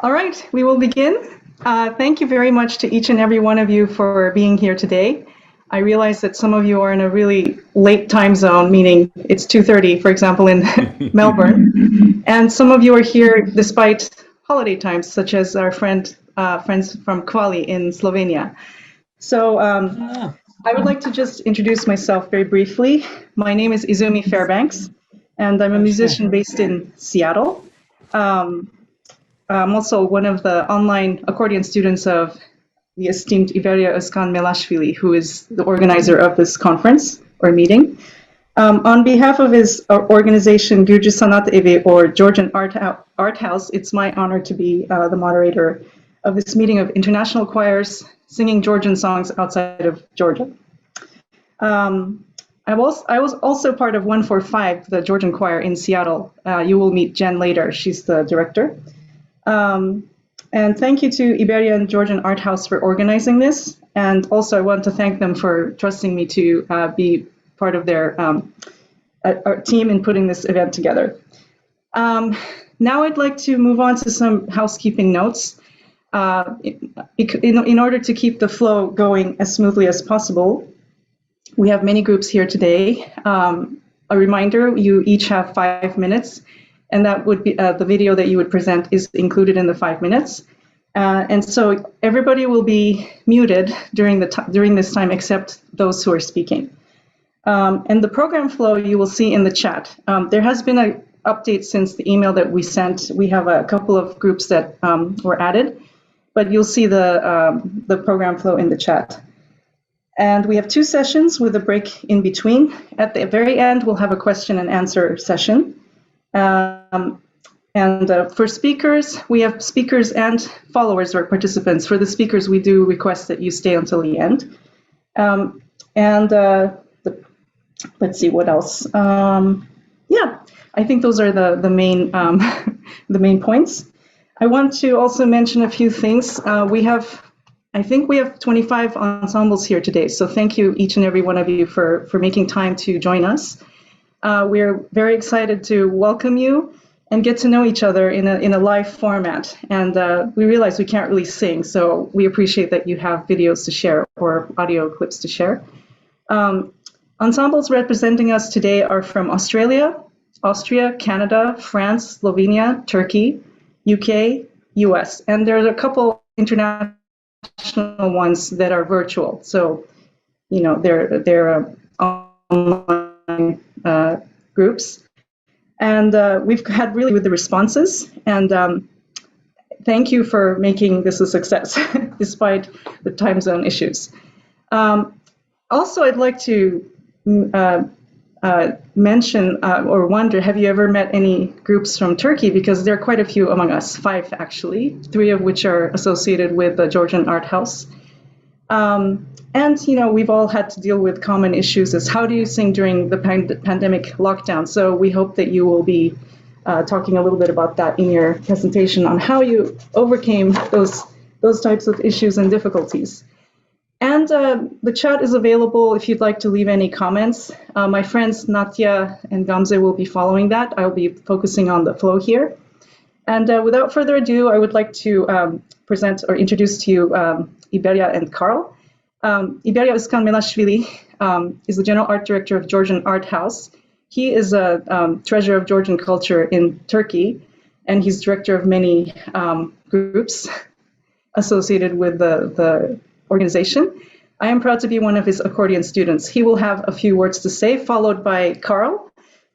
All right, we will begin. Thank you very much to each and every one of you for being here today. I realize that some of you are in a really late time zone, meaning it's 2:30, for example, in Melbourne. And some of you are here despite holiday times, such as our friends from Kvali in Slovenia. So I would like to just introduce myself very briefly. My name is Izumi Fairbanks, and I'm a musician based in Seattle. I'm also one of the online accordion students of the esteemed Erkomaishvili, who is the organizer of this conference or meeting. On behalf of his organization, Gürcü Sanat Evi, or Georgian Art House, it's my honor to be the moderator of this meeting of international choirs singing Georgian songs outside of Georgia. I was also part of 145, the Georgian choir in Seattle. You will meet Jen later. She's the director. And thank you to Iberia and Georgian Art House for organizing this. And also I want to thank them for trusting me to be part of their our team in putting this event together. Now I'd like to move on to some housekeeping notes. In order to keep the flow going as smoothly as possible, we have many groups here today. A reminder, you each have 5 minutes. And that would be the video that you would present is included in the 5 minutes. And so everybody will be muted during this time except those who are speaking. And the program flow you will see in the chat. There has been an update since the email that we sent. We have a couple of groups that were added, but you'll see the program flow in the chat. And we have 2 sessions with a break in between. At the very end, we'll have a question and answer session. For speakers, we have speakers and followers or participants. For the speakers, we do request that you stay until the end. Let's see what else. Yeah, I think those are the main the main points. I want to also mention a few things. I think we have 25 ensembles here today. So thank you, each and every one of you, for making time to join us. We're very excited to welcome you and get to know each other in a live format. And we realize we can't really sing, so we appreciate that you have videos to share or audio clips to share. Ensembles representing us today are from Australia, Austria, Canada, France, Slovenia, Turkey, UK, US. And there's a couple international ones that are virtual. So, you know, they're online groups, and we've had really with the responses, and thank you for making this a success despite the time zone issues. Also, I'd like to mention or wonder, have you ever met any groups from Turkey? Because there are quite a few among us, 5 actually, 3 of which are associated with the Georgian Art House. And, you know, we've all had to deal with common issues as how do you sing during the pandemic lockdown. So we hope that you will be talking a little bit about that in your presentation on how you overcame those types of issues and difficulties. And the chat is available if you'd like to leave any comments. My friends Natya and Gamze will be following that. I'll be focusing on the flow here. And without further ado, I would like to present or introduce to you Iberia and Carl. Iberia Erkomaishvili is the General Art Director of Georgian Art House. He is a treasure of Georgian culture in Turkey, and he's director of many groups associated with the organization. I am proud to be one of his accordion students. He will have a few words to say, followed by Carl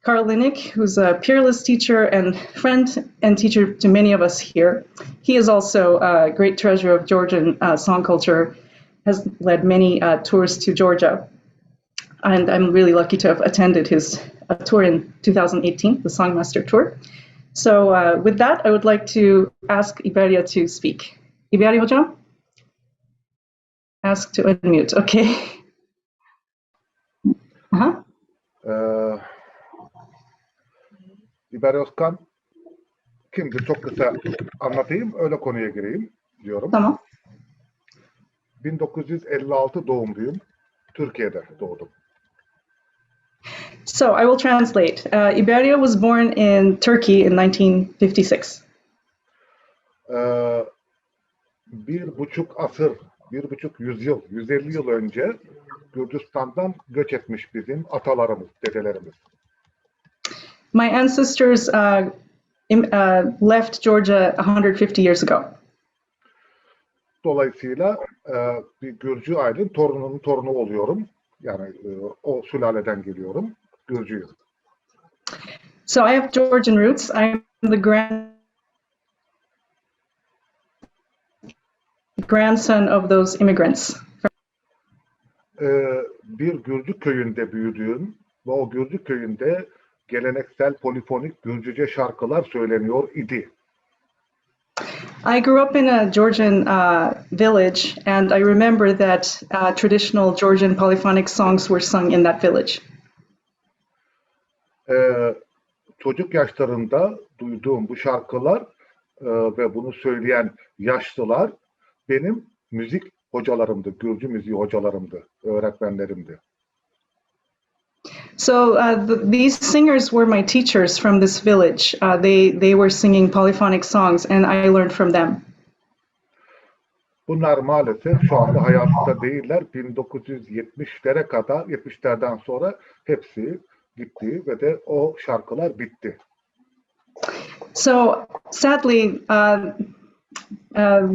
Linnick, who's a peerless teacher and friend and teacher to many of us here. He is also a great treasure of Georgian song culture, has led many tours to Georgia. And I'm really lucky to have attended his tour in 2018, the Songmaster Tour. So with that, I would like to ask Iberia to speak. Iberia hocam? Ask to unmute, okay. İber Özkan kimdi? Çok kısa anlatayım, öyle konuya gireyim diyorum. Tamam. 1956 doğumluyum. Türkiye'de doğdum. So I will translate. Iberia was born in Turkey in 1956. bir buçuk asır, 1,5 yüzyıl, 150 yıl önce Gürcistan'dan göç etmiş bizim atalarımız, dedelerimiz. My ancestors left Georgia 150 years ago. Dolayısıyla bir Gürcü ailenin torununun torunu oluyorum. Yani o sülaleden geliyorum. Gürcüyüm. So I have Georgian roots. I'm the grandson of those immigrants. Bir Gürcü köyünde büyüdüğüm ve o Gürcü köyünde geleneksel polifonik Gürcüce şarkılar söyleniyor idi. I grew up in a Georgian village, and I remember that traditional Georgian polyphonic songs were sung in that village. Çocuk yaşlarında duyduğum bu şarkılar ve bunu söyleyen yaşlılar benim müzik hocalarımdı, Gürcü müziği hocalarımdı, öğretmenlerimdi. So these singers were my teachers from this village. They were singing polyphonic songs, and I learned from them. Bunlar maalesef şu anda hayatta değiller. 1970'lere kadar, 70'lerden sonra hepsi gitti ve de o şarkılar bitti. So sadly,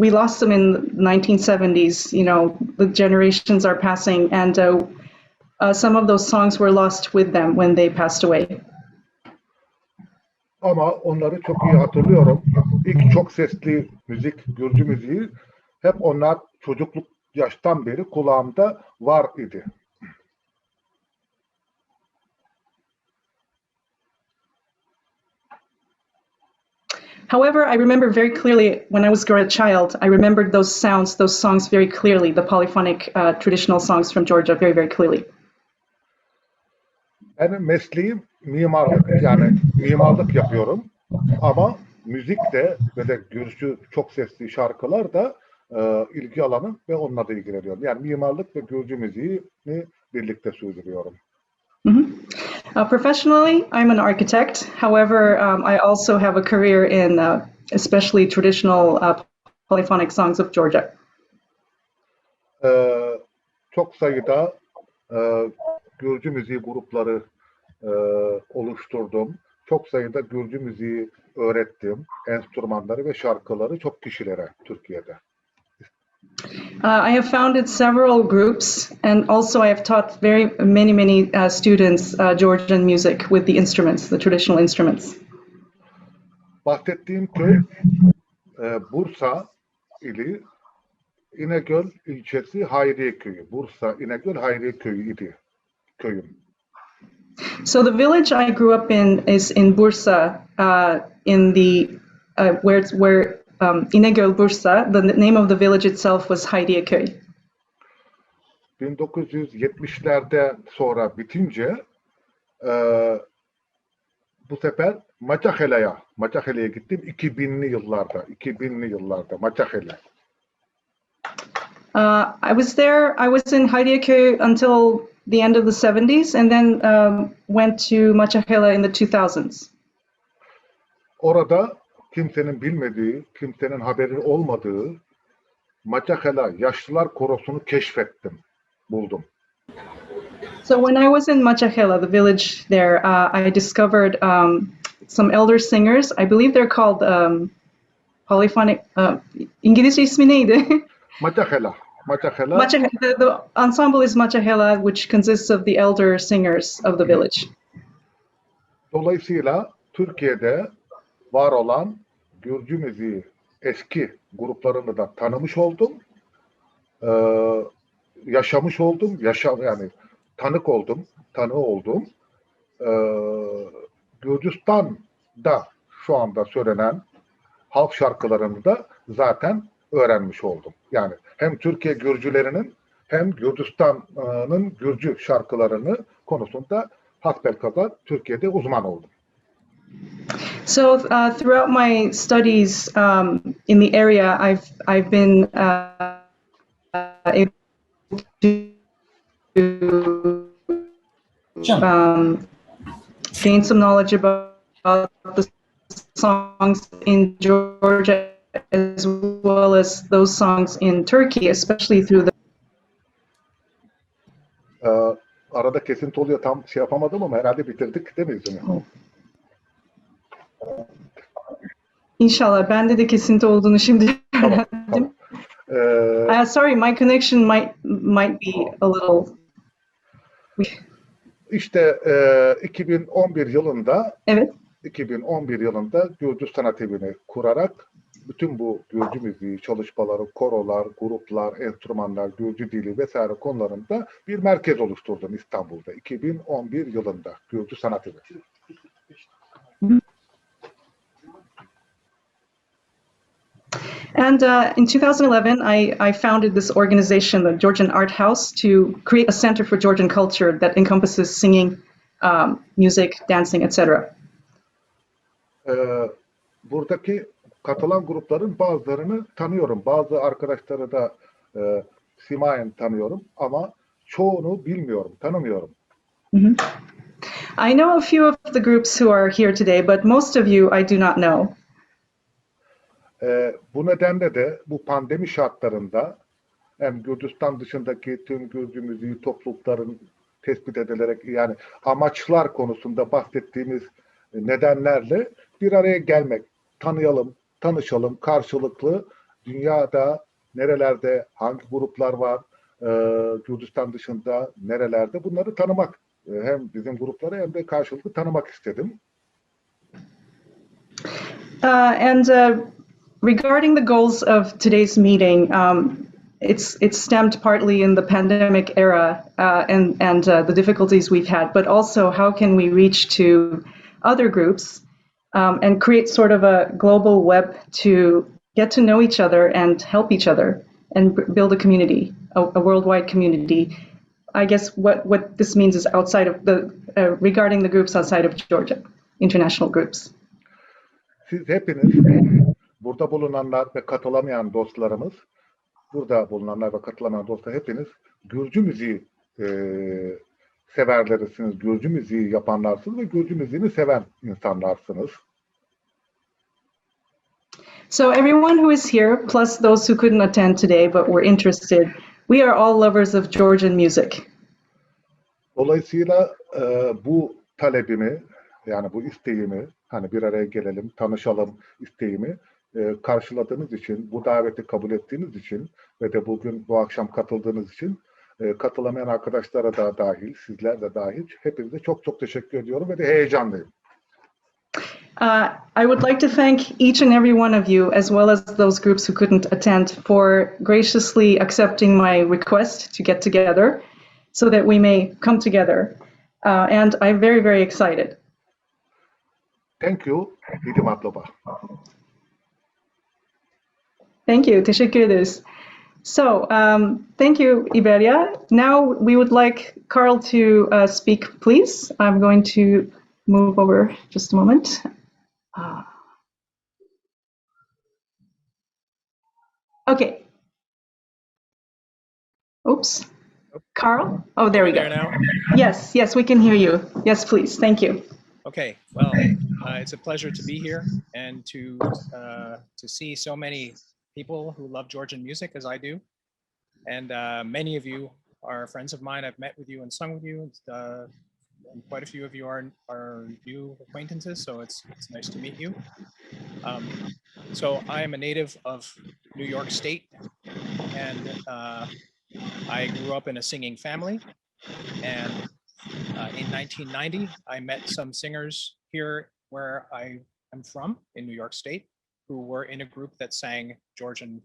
we lost them in the 1970s. You know, the generations are passing, and some of those songs were lost with them when they passed away. Ama onları çok iyi hatırlıyorum. İlk çok sesli müzik, Gürcü müziği hep onlar çocukluk yaştan beri kulağımda var idi. However, I remember very clearly when I was a child, I remembered those sounds, those songs very clearly, the polyphonic traditional songs from Georgia very, very clearly. Benim mesleğim mimarlık, yani mimarlık yapıyorum ama müzik de ve de Gürcü çok sesli şarkılar da ilgi alanım ve onunla da ilgileniyorum. Yani mimarlık ve Gürcü müziğini birlikte sürdürüyorum. Professionally, I'm an architect. However, I also have a career in especially traditional polyphonic songs of Georgia. Çok sayıda Gürcü müziği grupları oluşturdum. Çok sayıda Gürcü müziği öğrettim. Enstrümanları ve şarkıları çok kişilere Türkiye'de. I have founded several groups, and also I have taught many students Georgian music with the instruments, the traditional instruments. Bahsettiğim köy Bursa ili İnegöl ilçesi Hayriye köyü. Bursa İnegöl Hayriye köyü idi köyüm. So the village I grew up in is in Bursa, in the where İnegöl Bursa. The name of the village itself was Hayriyeköy. 1970'lerde sonra bitince bu sefer Maçahela'ya gittim 2000'li yıllarda Maçahela. I was there. I was in Hayriyeköy until the end of the 70s, and then went to Maçahela in the 2000s. Orada kimsenin bilmediği, kimsenin haberi olmadığı Maçahela Yaşlılar Korosu'nu keşfettim, buldum. So when I was in Maçahela, the village there, I discovered some elder singers. I believe they're called polyphonic. İngilizce ismi neydi? Maçahela. The ensemble is Maçahela, which consists of the elder singers of the village. Dolayısıyla Türkiye'de var olan Gürcü müziği eski gruplarını da tanımış oldum. Yaşamış oldum. Yani tanığı oldum. Gürcistan'da şu anda söylenen halk şarkılarını da zaten öğrenmiş oldum. Yani hem Türkiye Gürcülerinin hem Gürcistan'ın Gürcü şarkılarını konusunda hasbelkader Türkiye'de uzman oldum. So throughout my studies in the area, I've been able to gain some knowledge about the songs in Georgia as well as those songs in Turkey, especially through the. Arada kesinti oluyor, tam şey yapamadım ama herhalde bitirdik değil mi İzmir'i? İnşallah. Bende de kesinti olduğunu şimdi Tamam, öğrendim. tamam. Sorry, my connection might be a little. İşte 2011 yılında Evet. 2011 yılında Gürcü Sanat Evi'ni kurarak bütün bu Gürcü müziği çalışmaları, korolar, gruplar, enstrümanlar, Gürcü dili vesaire konularında bir merkez oluşturdum İstanbul'da 2011 yılında Gürcü Sanat Evi. And in 2011, I founded this organization, the Georgian Art House, to create a center for Georgian culture that encompasses singing, music, dancing, etc. Buradaki katılan grupların bazılarını tanıyorum. Bazı arkadaşları da simayen tanıyorum ama çoğunu bilmiyorum, tanımıyorum. I know a few of the groups who are here today, but most of you I do not know. Bu nedenle de bu pandemi şartlarında hem Gürcistan dışındaki tüm Gürcü müziği toplulukların tespit edilerek, yani amaçlar konusunda bahsettiğimiz nedenlerle bir araya gelmek, tanıyalım, tanışalım, karşılıklı dünyada nerelerde hangi gruplar var, Gürcistan dışında nerelerde, bunları tanımak, hem bizim grupları hem de karşılıklı tanımak istedim. Regarding the goals of today's meeting, it's stemmed partly in the pandemic era and the difficulties we've had, but also how can we reach to other groups and create sort of a global web to get to know each other and help each other and build a community, a worldwide community. I guess what this means is outside of the regarding the groups outside of Georgia, international groups. Siz hepiniz, burada bulunanlar ve katılamayan dostlarımız, burada bulunanlar ve katılamayan dostlar hepiniz Gürcü müziği severlerisiniz, Gürcü müziği yapanlarsınız ve Gürcü müziğini seven insanlarsınız. So everyone who is here, plus those who couldn't attend today but were interested, we are all lovers of Georgian music. Dolayısıyla bu talebimi, yani bu isteğimi, hani bir araya gelelim, tanışalım isteğimi karşıladığınız için, bu daveti kabul ettiğiniz için ve de bugün bu akşam katıldığınız için katılamayan arkadaşlara da dahil, sizler de dahil, hepinize çok çok teşekkür ediyorum ve de heyecanlıyım. I would like to thank each and every one of you, as well as those groups who couldn't attend, for graciously accepting my request to get together so that we may come together. And I'm very, very excited. Thank you. İyi matloba. Thank you. Teşekkür ederiz. So, thank you, Iberia. Now we would like Carl to speak, please. I'm going to move over just a moment. Okay. Oops. Carl? Oh, there we go. Now? Yes, yes, we can hear you. Yes, please. Thank you. Okay. Well, it's a pleasure to be here and to see so many people who love Georgian music as I do. And many of you are friends of mine. I've met with you and sung with you. And quite a few of you are new acquaintances, so it's nice to meet you. So I am a native of New York State, and I grew up in a singing family. And in 1990, I met some singers here where I am from in New York State who were in a group that sang Georgian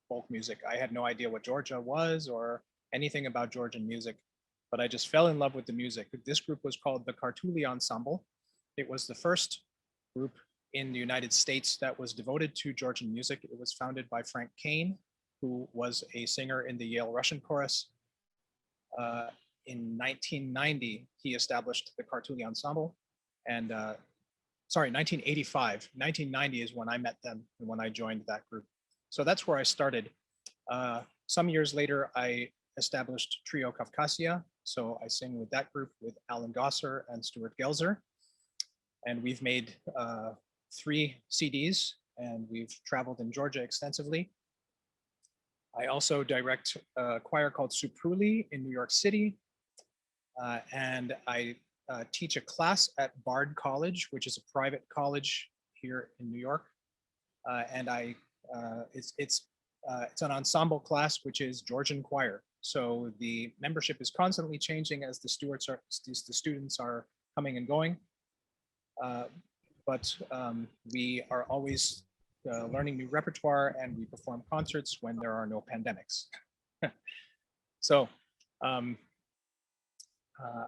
folk music. I had no idea what Georgia was or anything about Georgian music, but I just fell in love with the music. This group was called the Kartuli Ensemble. It was the first group in the United States that was devoted to Georgian music. It was founded by Frank Kane, who was a singer in the Yale Russian chorus. In 1990, he established the Kartuli Ensemble, and 1985. 1990 is when I met them and when I joined that group. So that's where I started. Some years later, I established Trio Kavkasia. So I sing with that group with Alan Gosser and Stuart Gelzer. And we've made 3 CDs and we've traveled in Georgia extensively. I also direct a choir called Supruli in New York City, and I teach a class at Bard College, which is a private college here in New York, and it's an ensemble class, which is Georgian choir. So the membership is constantly changing as the students are coming and going, but we are always learning new repertoire, and we perform concerts when there are no pandemics. So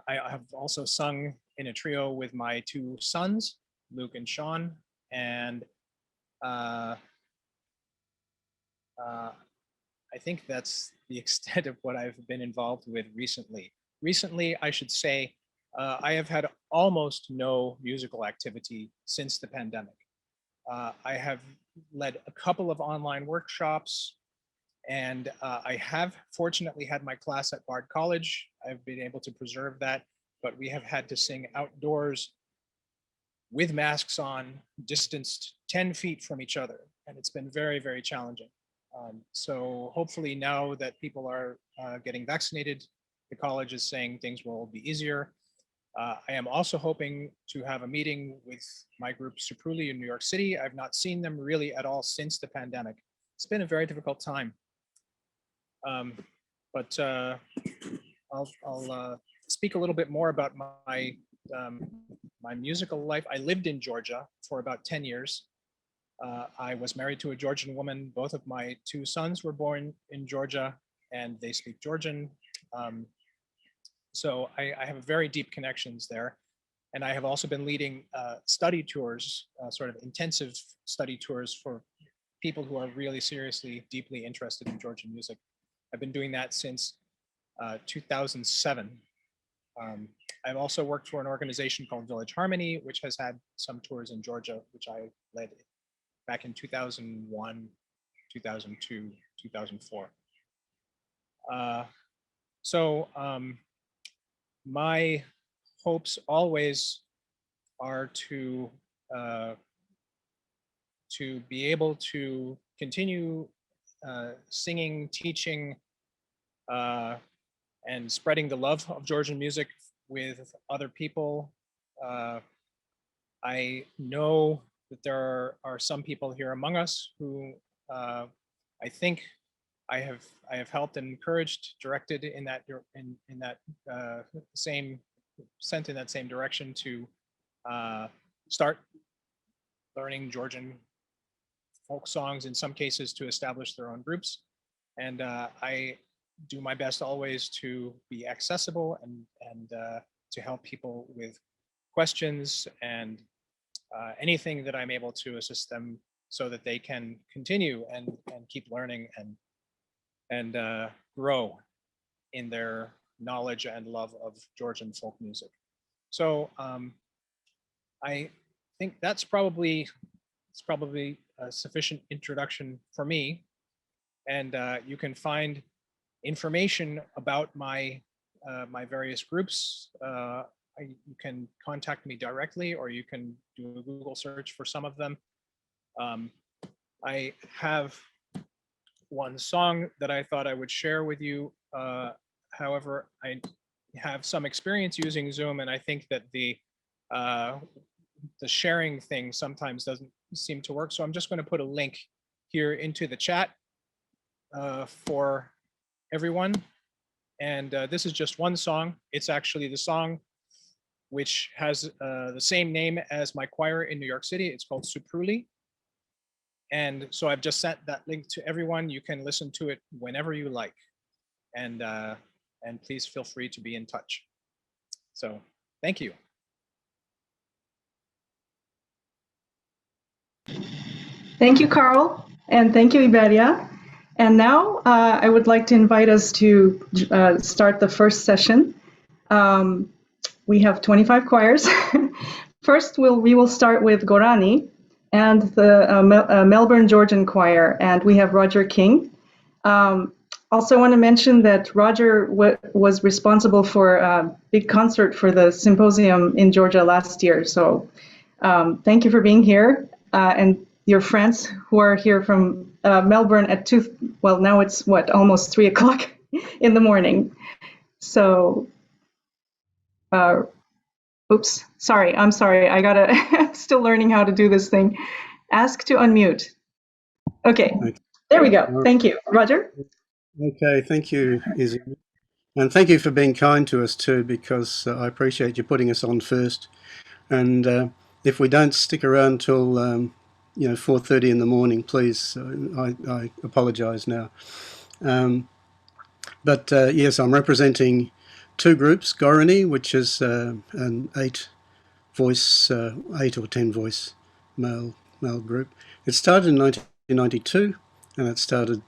I have also sung in a trio with my two sons, Luke and Sean, and I think that's the extent of what I've been involved with recently. Recently, I should say, I have had almost no musical activity since the pandemic. I have led a couple of online workshops, and I have fortunately had my class at Bard College. I've been able to preserve that, but we have had to sing outdoors with masks on, distanced 10 feet from each other, and it's been very, very challenging. So hopefully now that people are getting vaccinated, the college is saying things will be easier. I am also hoping to have a meeting with my group Supruli in New York City. I've not seen them really at all since the pandemic. It's been a very difficult time. But I'll speak a little bit more about my my musical life. I lived in Georgia for about 10 years. I was married to a Georgian woman. Both of my two sons were born in Georgia, and they speak Georgian. So I have very deep connections there. And I have also been leading study tours, sort of intensive study tours for people who are really seriously, deeply interested in Georgian music. I've been doing that since 2007. I've also worked for an organization called Village Harmony, which has had some tours in Georgia, which I led back in 2001, 2002, 2004. So my hopes always are to be able to continue singing, teaching, and spreading the love of Georgian music with other people. I know that there are some people here among us who I think I have helped and encouraged, directed in that sent in that same direction to start learning Georgian folk songs, in some cases to establish their own groups. And I do my best always to be accessible and to help people with questions and anything that I'm able to assist them so that they can continue and keep learning and grow in their knowledge and love of Georgian folk music. So I think that's probably a sufficient introduction for me. And you can find information about my my various groups. You can contact me directly, or you can do a Google search for some of them. I have one song that I thought I would share with you. However, I have some experience using Zoom, and I think that the sharing thing sometimes doesn't seem to work. So I'm just going to put a link here into the chat for everyone. And this is just one song. It's actually the song which has the same name as my choir in New York City. It's called Supruli. And so I've just sent that link to everyone. You can listen to it whenever you like. And please feel free to be in touch. So thank you. Thank you, Carl, and thank you, Iberia. And now I would like to invite us to start the first session. We have 25 choirs. First, we will start with Gorani and the Melbourne Georgian Choir, and we have Roger King. Also want to mention that Roger was responsible for a big concert for the symposium in Georgia last year. So thank you for being here. And your friends who are here from Melbourne at 2, well, now it's what, almost 3 o'clock in the morning. So, oops, sorry, I'm sorry. I'm still learning how to do this thing. Ask to unmute. Okay, there we go. Thank you. Roger? Okay, thank you, Izzy. And thank you for being kind to us too, because I appreciate you putting us on first. And if we don't stick around till 4:30 in the morning, please, I apologise now. But yes, I'm representing 2 groups, Gorani, which is an 8 or 10 voice male group. It started in 1992, and it started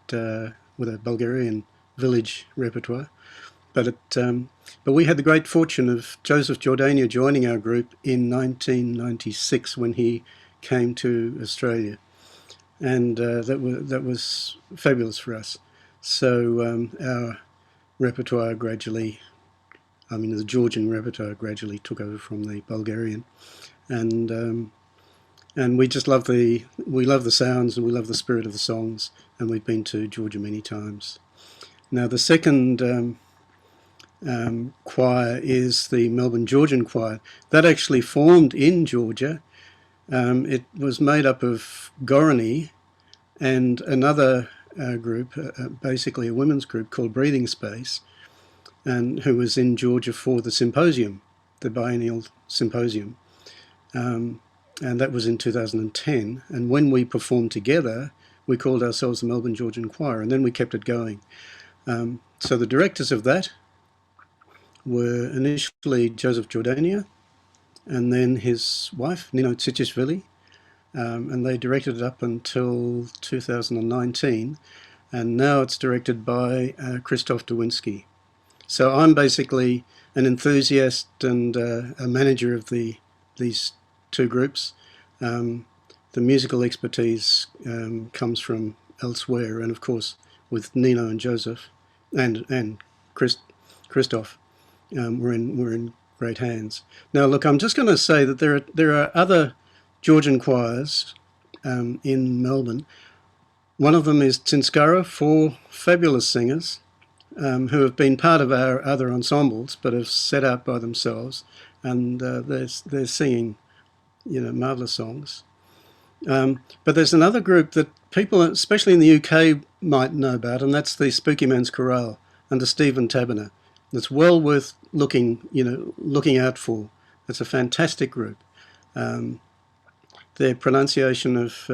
with a Bulgarian village repertoire. But we had the great fortune of Joseph Jordania joining our group in 1996 when he came to Australia, and that was fabulous for us. So our repertoire gradually, the Georgian repertoire gradually took over from the Bulgarian, and we just love the sounds, and we love the spirit of the songs, and we've been to Georgia many times. Now the second choir is the Melbourne Georgian Choir. That actually formed in Georgia. It was made up of Gorani and another group, basically a women's group called Breathing Space, and who was in Georgia for the symposium, the biennial symposium. And that was in 2010. And when we performed together, we called ourselves the Melbourne Georgian Choir, and then we kept it going. So the directors of that were initially Joseph Jordania and then his wife, Nino Satchukari, and they directed it up until 2019, and now it's directed by Krzysztof Dawinski. So I'm basically an enthusiast and a manager of these 2 groups. The musical expertise comes from elsewhere, and of course with Nino and Joseph and Krzysztof, we're in great hands. Now, look, I'm just going to say that there are other Georgian choirs in Melbourne. One of them is Tsinskara, 4 fabulous singers who have been part of our other ensembles, but have set out by themselves, and they're singing, marvellous songs. But there's another group that people, especially in the UK, might know about, and that's the Spooky Man's Chorale under Stephen Taberner. It's well worth looking out for. It's a fantastic group. Their pronunciation of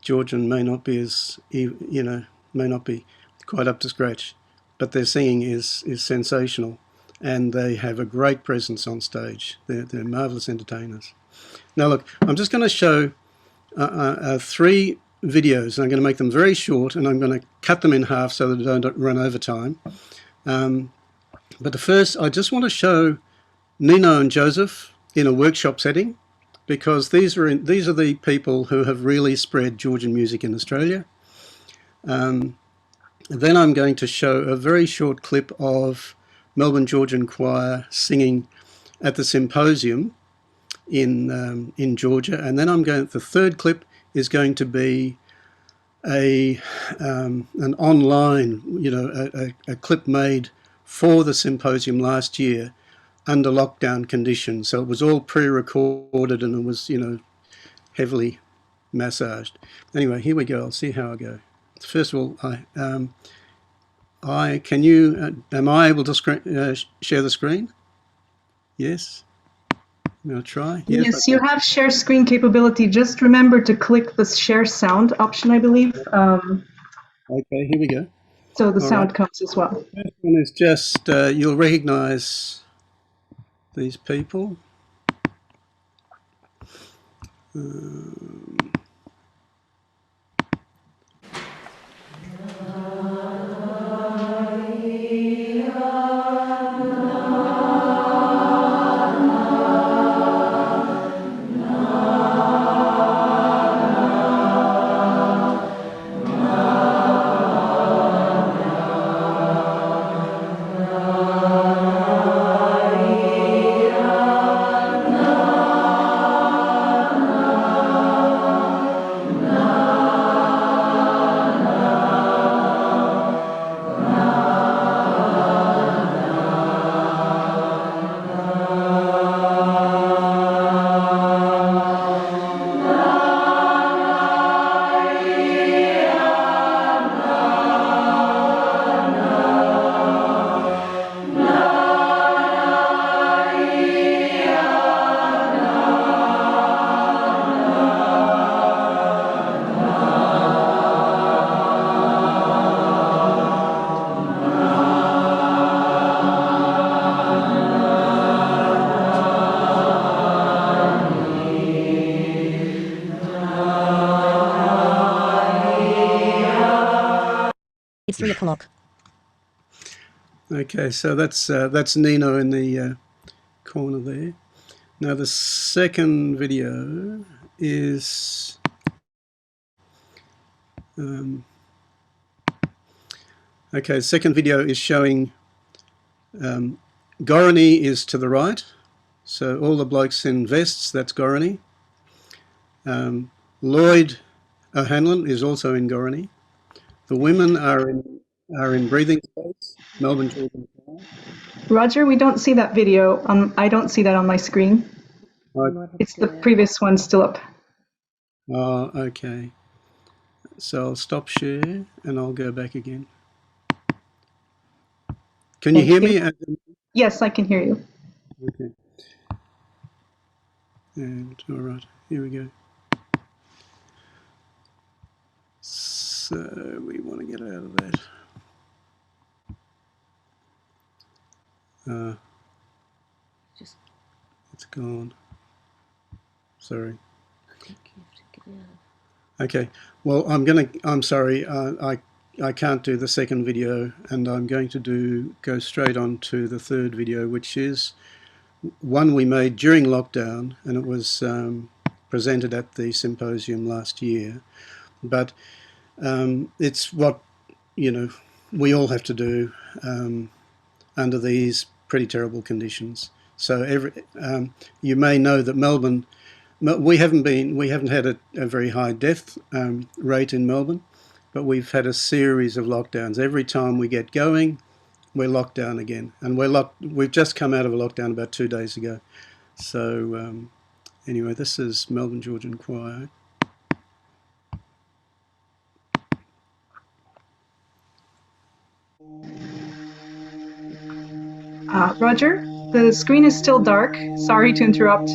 Georgian may not be quite up to scratch, but their singing is sensational, and they have a great presence on stage. They're marvellous entertainers. Now, look, I'm just going to show 3 videos, and I'm going to make them very short, and I'm going to cut them in half so that I don't run over time. But the first, I just want to show Nino and Joseph in a workshop setting, because these are the people who have really spread Georgian music in Australia. Then I'm going to show a very short clip of Melbourne Georgian Choir singing at the symposium in Georgia, and then the third clip is going to be an online, a clip made for the symposium last year under lockdown conditions. So it was all pre-recorded, and it was, heavily massaged. Anyway, here we go. I'll see how I go. First of all, am I able to share the screen? Yes. I'm going to try. Yes, you have share screen capability. Just remember to click the share sound option, I believe. Okay, here we go. So the sound comes as well. The first one is just, you'll recognise these people. It's 3 o'clock. Okay, so that's Nino in the corner there. Now the second video is okay. The second video is showing Gorani is to the right, so all the blokes in vests, that's Gorani. Lloyd O'Hanlon is also in Gorani. The women are in breathing space. Melbourne Georgian Choir. Roger, we don't see that video. I don't see that on my screen. It's the previous one still up. Oh, okay. So I'll stop share and I'll go back again. Can you hear me? Yes, I can hear you. Okay. And all right, here we go. So we want to get out of that. It's gone. Sorry. Okay. Well, I'm sorry. I can't do the second video, and I'm going to go straight on to the third video, which is one we made during lockdown, and it was presented at the symposium last year. But it's what we all have to do under these pretty terrible conditions. So you may know that Melbourne, we haven't had a very high death rate in Melbourne, but we've had a series of lockdowns. Every time we get going, we're locked down again, and we've just come out of a lockdown about 2 days ago. So anyway, this is Melbourne Georgian Choir. Roger, the screen is still dark. Sorry to interrupt.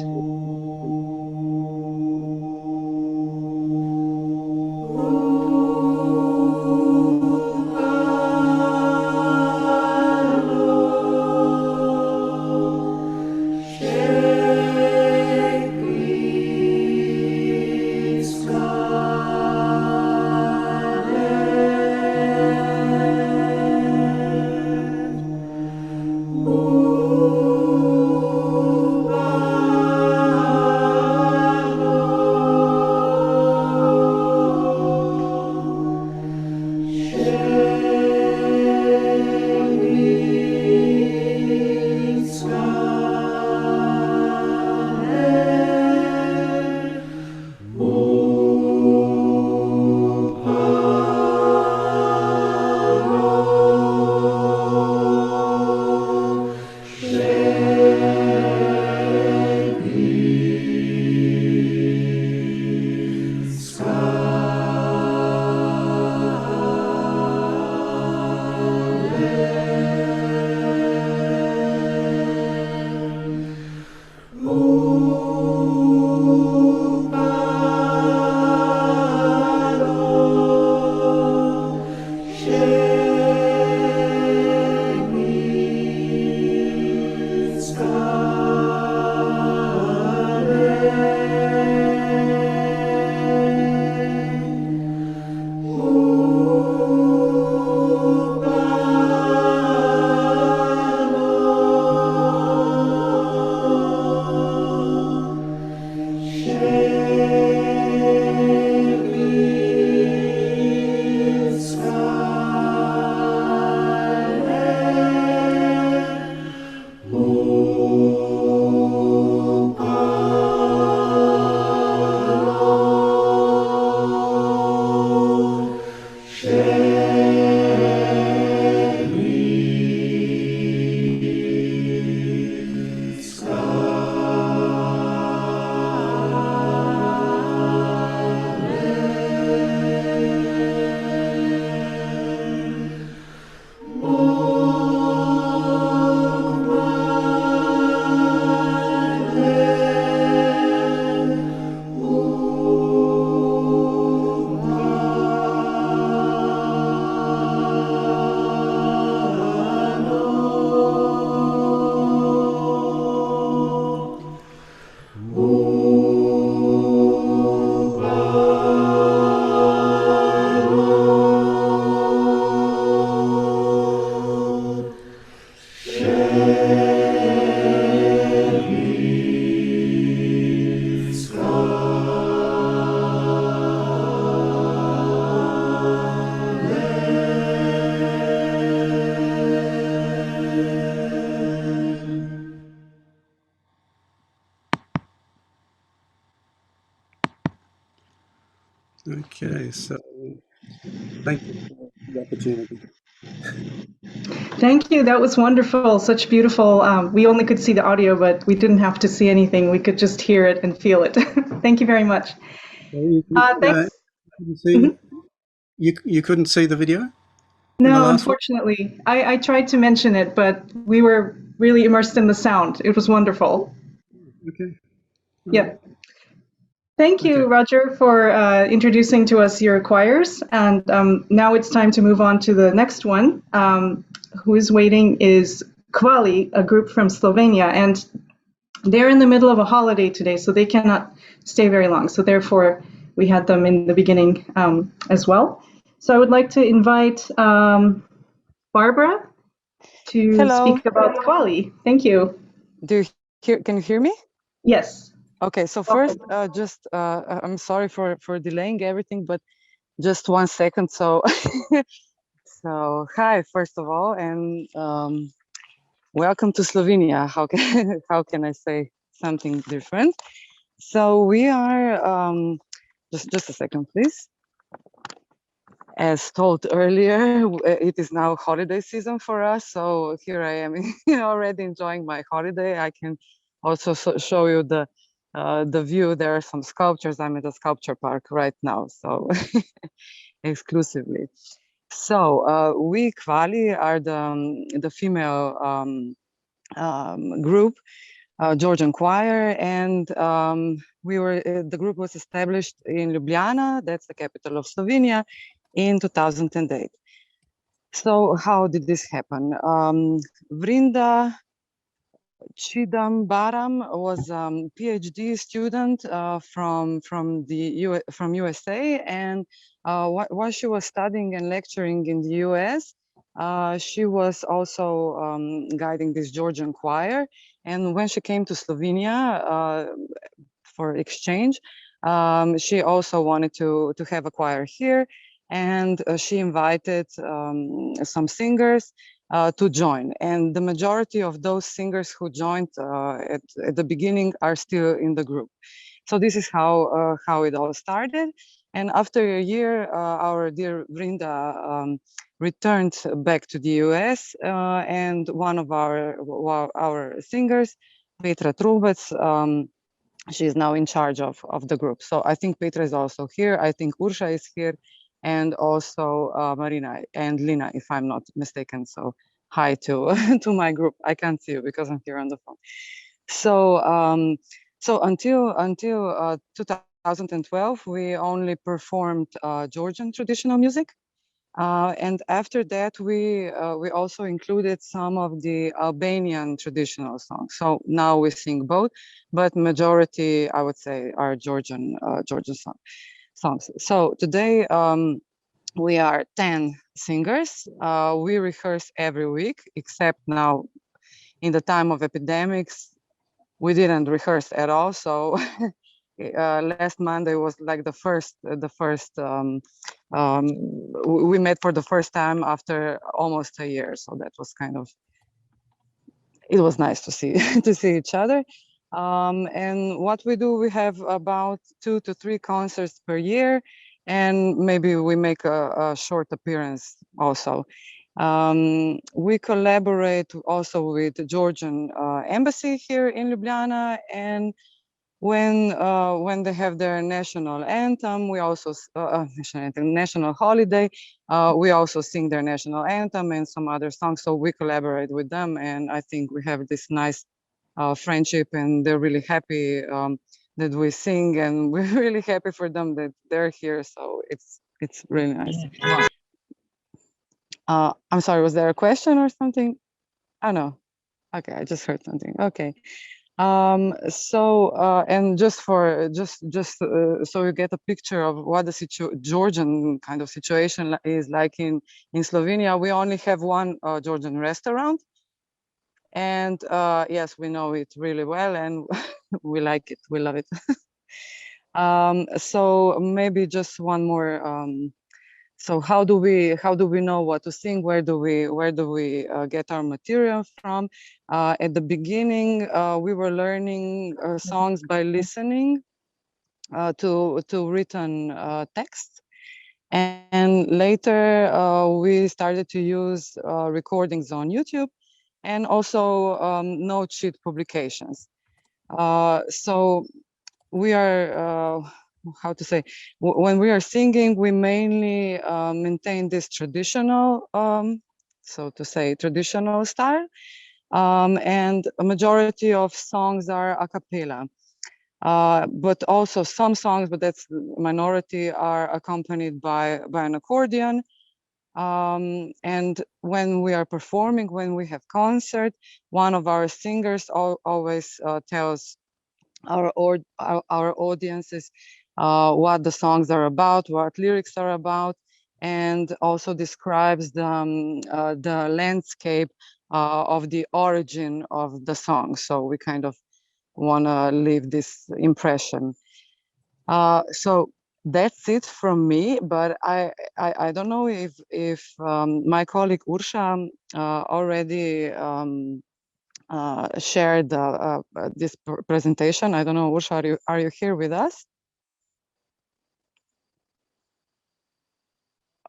Okay, so thank you for the opportunity. Thank you. That was wonderful. Such beautiful. We only could see the audio, but we didn't have to see anything. We could just hear it and feel it. Thank you very much. So you Thanks. couldn't see, Mhm. you couldn't see the video in the No, last one? unfortunately, I tried to mention it, but we were really immersed in the sound. It was wonderful. Okay. All right. Yep. Thank you, Okay. Roger, for introducing to us your choirs. And now it's time to move on to the next one. Who is waiting is Kvali, a group from Slovenia. And they're in the middle of a holiday today, so they cannot stay very long. So therefore, we had them in the beginning as well. So I would like to invite Barbara to Hello. speak about Kvali. Thank you. Do you hear? Can you hear me? Yes. Okay. So first, just I'm sorry for delaying everything, but just 1 second. So, so hi, first of all, and welcome to Slovenia. How can how can I say something different? So we are just a second, please. As told earlier, it is now holiday season for us. So here I am already enjoying my holiday. I can also show you the view. There are some sculptures. I'm at a sculpture park right now, so exclusively. So we Kvali are the female group, Georgian choir, and we were the group was established in Ljubljana, that's the capital of Slovenia, in 2008. So how did this happen? Vrinda Chidambaram was a PhD student from USA, and while she was studying and lecturing in the US, she was also guiding this Georgian choir. And when she came to Slovenia for exchange, she also wanted to have a choir here, and she invited some singers to join. And the majority of those singers who joined at the beginning are still in the group. So this is how it all started. And after a year, our dear Vrinda returned back to the US, and one of our singers, Petra Trubec, she is now in charge of the group. So I think Petra is also here. I think Ursha is here, and also Marina and Lina, if I'm not mistaken. So hi to to my group. I can't see you because I'm here on the phone. So so until 2012, we only performed Georgian traditional music. And after that, we also included some of the Albanian traditional songs. So now we sing both, but majority, I would say, are Georgian songs. So today we are 10 singers. We rehearse every week, except now in the time of epidemics, we didn't rehearse at all. So last Monday was like the first we met for the first time after almost a year. So that was kind of, it was nice to see to see each other. And what we do, we have about 2 to 3 concerts per year, and maybe we make a short appearance also. We collaborate also with the Georgian embassy here in Ljubljana, and when they have their national anthem, we also national holiday, we also sing their national anthem and some other songs. So we collaborate with them, and I think we have this nice friendship, and they're really happy that we sing, and we're really happy for them that they're here. So it's really nice. I'm sorry, was there a question or something? Oh no. Okay, I just heard something. Okay. And just so you get a picture of what the Georgian kind of situation is like in Slovenia, we only have one Georgian restaurant, and yes, we know it really well, and we like it, we love it. So maybe just one more. So how do we know what to sing? Where do we get our material from? At the beginning, we were learning songs by listening to written text. And later we started to use recordings on YouTube and also note sheet publications. So we are, how to say, when we are singing, we mainly maintain this traditional, so to say, traditional style. And a majority of songs are a cappella. But also some songs, but that's minority, are accompanied by an accordion. And when we are performing, when we have concert, one of our singers always tells our audiences what the songs are about, what lyrics are about, and also describes the landscape of the origin of the song. So we kind of want to leave this impression. So that's it from me, but I don't know if my colleague Ursha already shared this presentation. I don't know, Ursha, are you here with us?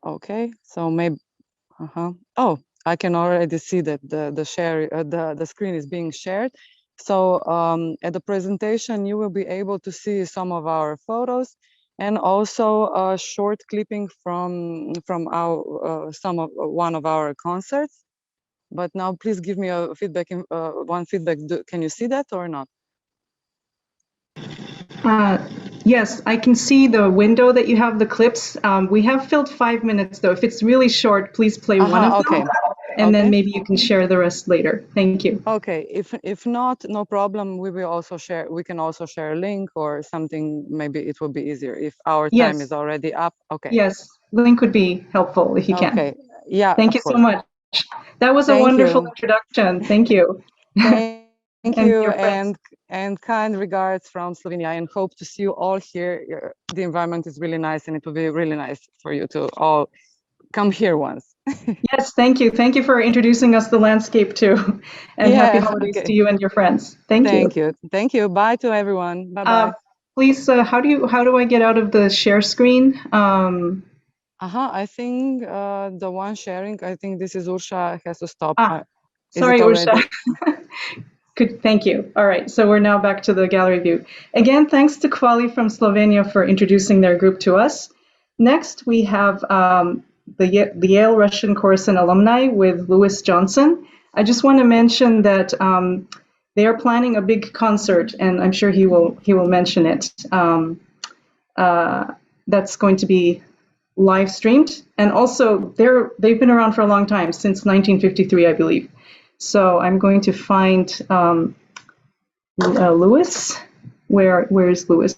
Okay, so maybe, oh, I can already see that the screen is being shared. So at the presentation, you will be able to see some of our photos and also a short clipping from our one of our concerts. But now please give me a feedback, one feedback. Can you see that or not? Yes, I can see the window that you have the clips. We have filled 5 minutes though. If it's really short, please play one of them, and then maybe you can share the rest later. Thank you. Okay, if not, no problem. We will also share. We can also share a link or something. Maybe it will be easier if our time is already up. Okay. Yes, link would be helpful if you can. Okay. Yeah. Thank you so much. That was a wonderful introduction. Thank you. Thank you, and kind regards from Slovenia, and hope to see you all here. The environment is really nice, and it will be really nice for you to all come here once. Yes, thank you. Thank you for introducing us the landscape too. And happy holidays to you and your friends. Thank you. Thank you. Bye to everyone. Bye-bye. Please, how do I get out of the share screen? I think the one sharing, I think this is Ursha, has to stop. Sorry, Ursha. Good, thank you. All right, so we're now back to the gallery view. Again, thanks to Kvali from Slovenia for introducing their group to us. Next, we have the Yale Russian Chorus and Alumni with Louis Johnson. I just want to mention that they are planning a big concert, and I'm sure he will mention it. That's going to be live streamed, and also they've been around for a long time, since 1953, I believe. So I'm going to find Louis. Where is Louis?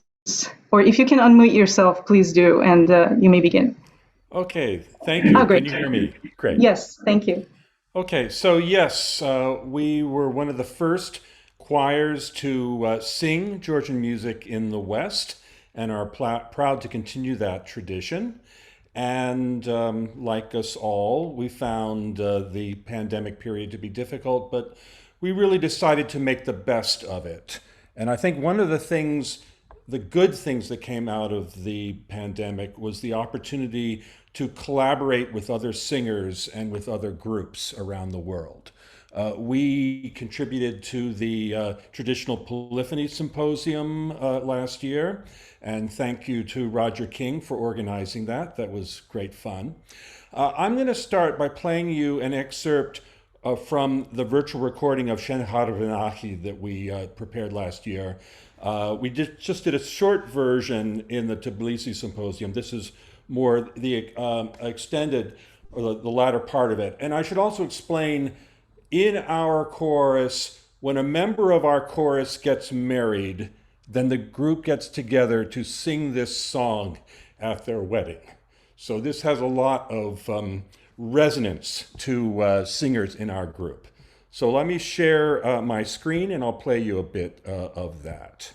Or if you can unmute yourself, please do, and you may begin. Okay, thank you. Great. Can you hear me? Great. Yes, thank you. Okay, so yes, we were one of the first choirs to sing Georgian music in the West, and are proud to continue that tradition. And like us all, we found the pandemic period to be difficult, but we really decided to make the best of it. And I think one of the good things that came out of the pandemic was the opportunity to collaborate with other singers and with other groups around the world. We contributed to the Traditional Polyphony Symposium last year, and thank you to Roger King for organizing that. That was great fun. I'm going to start by playing you an excerpt from the virtual recording of Shen Harvinahi that we prepared last year. We just did a short version in the Tbilisi Symposium. This is more the extended, or the latter part of it. And I should also explain, in our chorus, when a member of our chorus gets married, then the group gets together to sing this song at their wedding. So this has a lot of resonance to singers in our group. So let me share my screen and I'll play you a bit of that.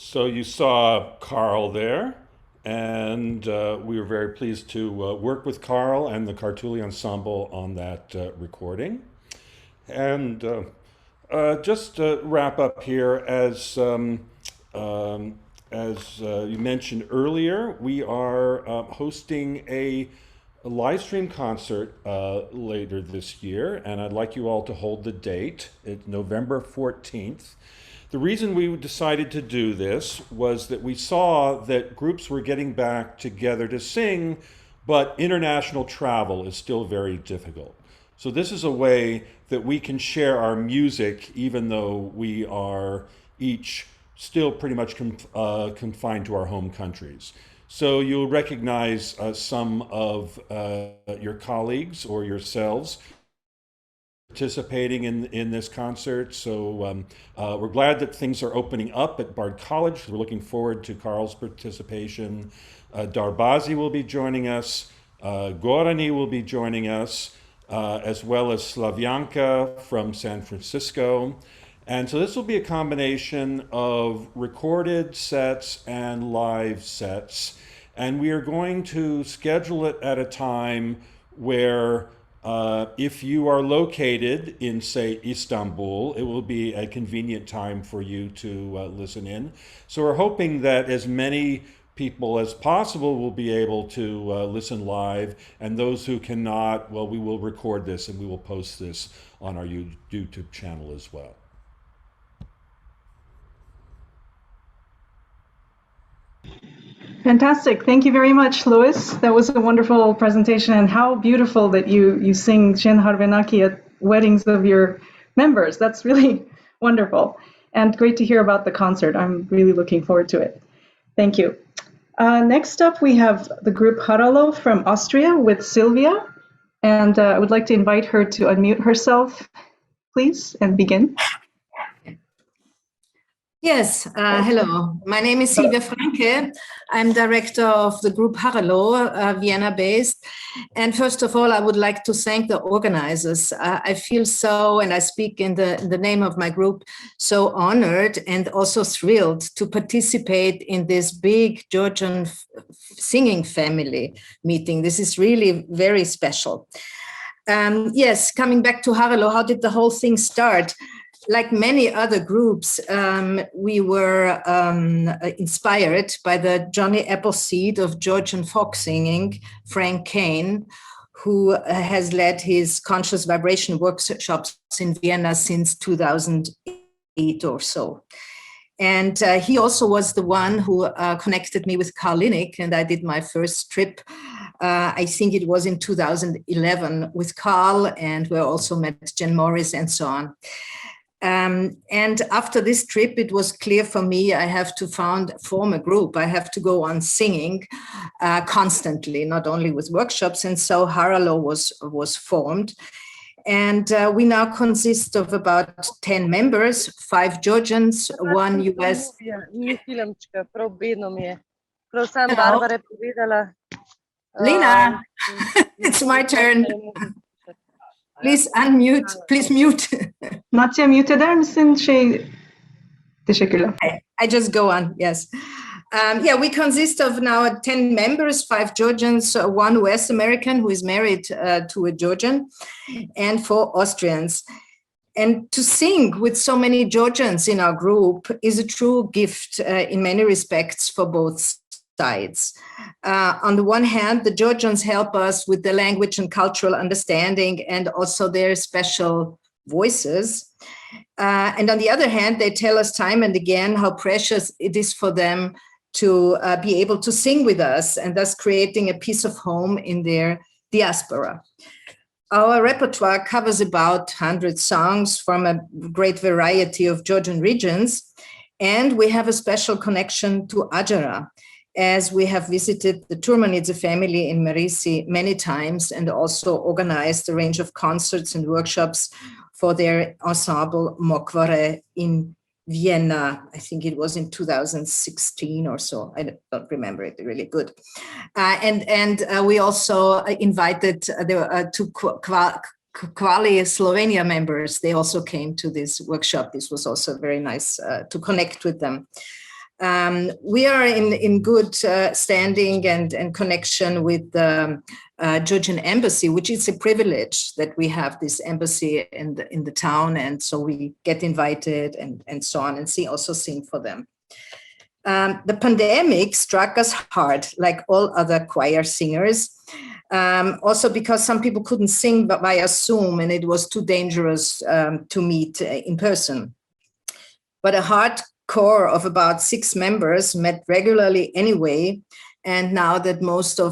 So you saw Carl there, and we were very pleased to work with Carl and the Kartuli Ensemble on that recording. And just to wrap up here, as you mentioned earlier, we are hosting a live stream concert later this year, and I'd like you all to hold the date. It's November 14th. The reason we decided to do this was that we saw that groups were getting back together to sing, but international travel is still very difficult. So this is a way that we can share our music, even though we are each still pretty much confined to our home countries. So you'll recognize some of your colleagues or yourselves participating in this concert. So we're glad that things are opening up at Bard College. We're looking forward to Carl's participation. Darbazi will be joining us. Gorani will be joining us, as well as Slavianka from San Francisco. And so this will be a combination of recorded sets and live sets. And we are going to schedule it at a time where if you are located in, say, Istanbul, it will be a convenient time for you to listen in. So we're hoping that as many people as possible will be able to listen live, and those who cannot, well, we will record this and we will post this on our YouTube channel as well. Fantastic. Thank you very much, Louis. That was a wonderful presentation, and how beautiful that you sing Shen Harvenaki at weddings of your members. That's really wonderful, and great to hear about the concert. I'm really looking forward to it. Thank you. Next up, we have the group Haralo from Austria with Sylvia, and I would like to invite her to unmute herself, please, and begin. Yes, hello. My name is Silvia Franke. I'm director of the group Haralo, Vienna-based. And first of all, I would like to thank the organizers. I feel so, and I speak in the name of my group, so honored and also thrilled to participate in this big Georgian singing family meeting. This is really very special. Yes, coming back to Haralo, how did the whole thing start? Like many other groups, we were inspired by the Johnny Appleseed of Georgian folk singing, Frank Kane, who has led his conscious vibration workshops in Vienna since 2008 or so. And he also was the one who connected me with Karl Linek, and I did my first trip. I think it was in 2011 with Karl, and we also met Jen Morris and so on. And after this trip, it was clear for me I have to form a group. I have to go on singing constantly, not only with workshops. And so Haralo was formed. And we now consist of about 10 members, 5 Georgians, 1 US. Lena, it's my turn. Please unmute, please mute. Natya, mute eder misin? Teşekkürler. I just go on, yes. Yeah, we consist of now 10 members, 5 Georgians, 1 West American who is married to a Georgian, and 4 Austrians. And to sing with so many Georgians in our group is a true gift in many respects for both sides. On the one hand, the Georgians help us with the language and cultural understanding and also their special voices. And on the other hand, they tell us time and again how precious it is for them to be able to sing with us and thus creating a piece of home in their diaspora. Our repertoire covers about 100 songs from a great variety of Georgian regions, and we have a special connection to Adjara, as we have visited the Turmanidze family in Merisi many times and also organized a range of concerts and workshops for their ensemble Mokvare in Vienna. I think it was in 2016 or so. I don't remember it really good. And we also invited to Kvali Slovenia members. They also came to this workshop. This was also very nice to connect with them. We are in good standing and connection with the Georgian embassy, which is a privilege that we have this embassy in the town, and so we get invited and so on, and also sing for them. The pandemic struck us hard, like all other choir singers. Also because some people couldn't sing via Zoom, and it was too dangerous to meet in person. But a hard core of about 6 members met regularly anyway. And now that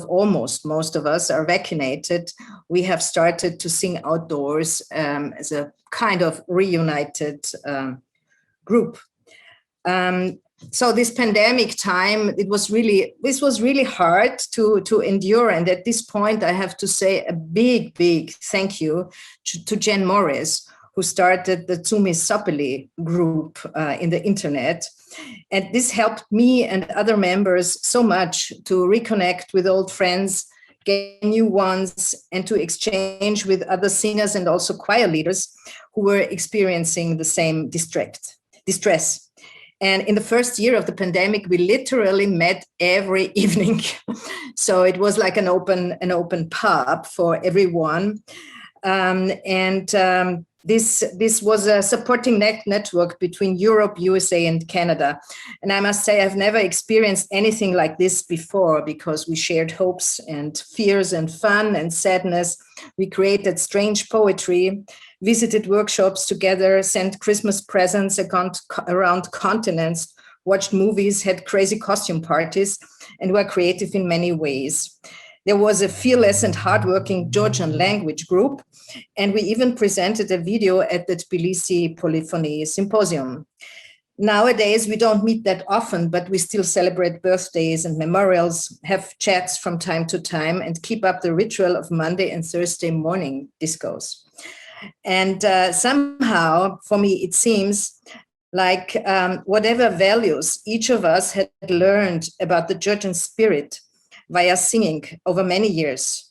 almost most of us are vaccinated, we have started to sing outdoors as a kind of reunited group. So this pandemic time, this was really hard to endure. And at this point, I have to say a big thank you to Jen Morris, who started the Supruli group in the internet. And this helped me and other members so much to reconnect with old friends, get new ones, and to exchange with other singers and also choir leaders who were experiencing the same distress. And in the first year of the pandemic, we literally met every evening. So it was like an open pub for everyone. This was a supporting network between Europe, USA, and Canada. And I must say, I've never experienced anything like this before, because we shared hopes and fears and fun and sadness. We created strange poetry, visited workshops together, sent Christmas presents around continents, watched movies, had crazy costume parties, and were creative in many ways. There was a fearless and hardworking Georgian language group, and we even presented a video at the Tbilisi Polyphony Symposium. Nowadays, we don't meet that often, but we still celebrate birthdays and memorials, have chats from time to time, and keep up the ritual of Monday and Thursday morning discos. And somehow, for me, it seems like whatever values each of us had learned about the Georgian spirit via singing over many years,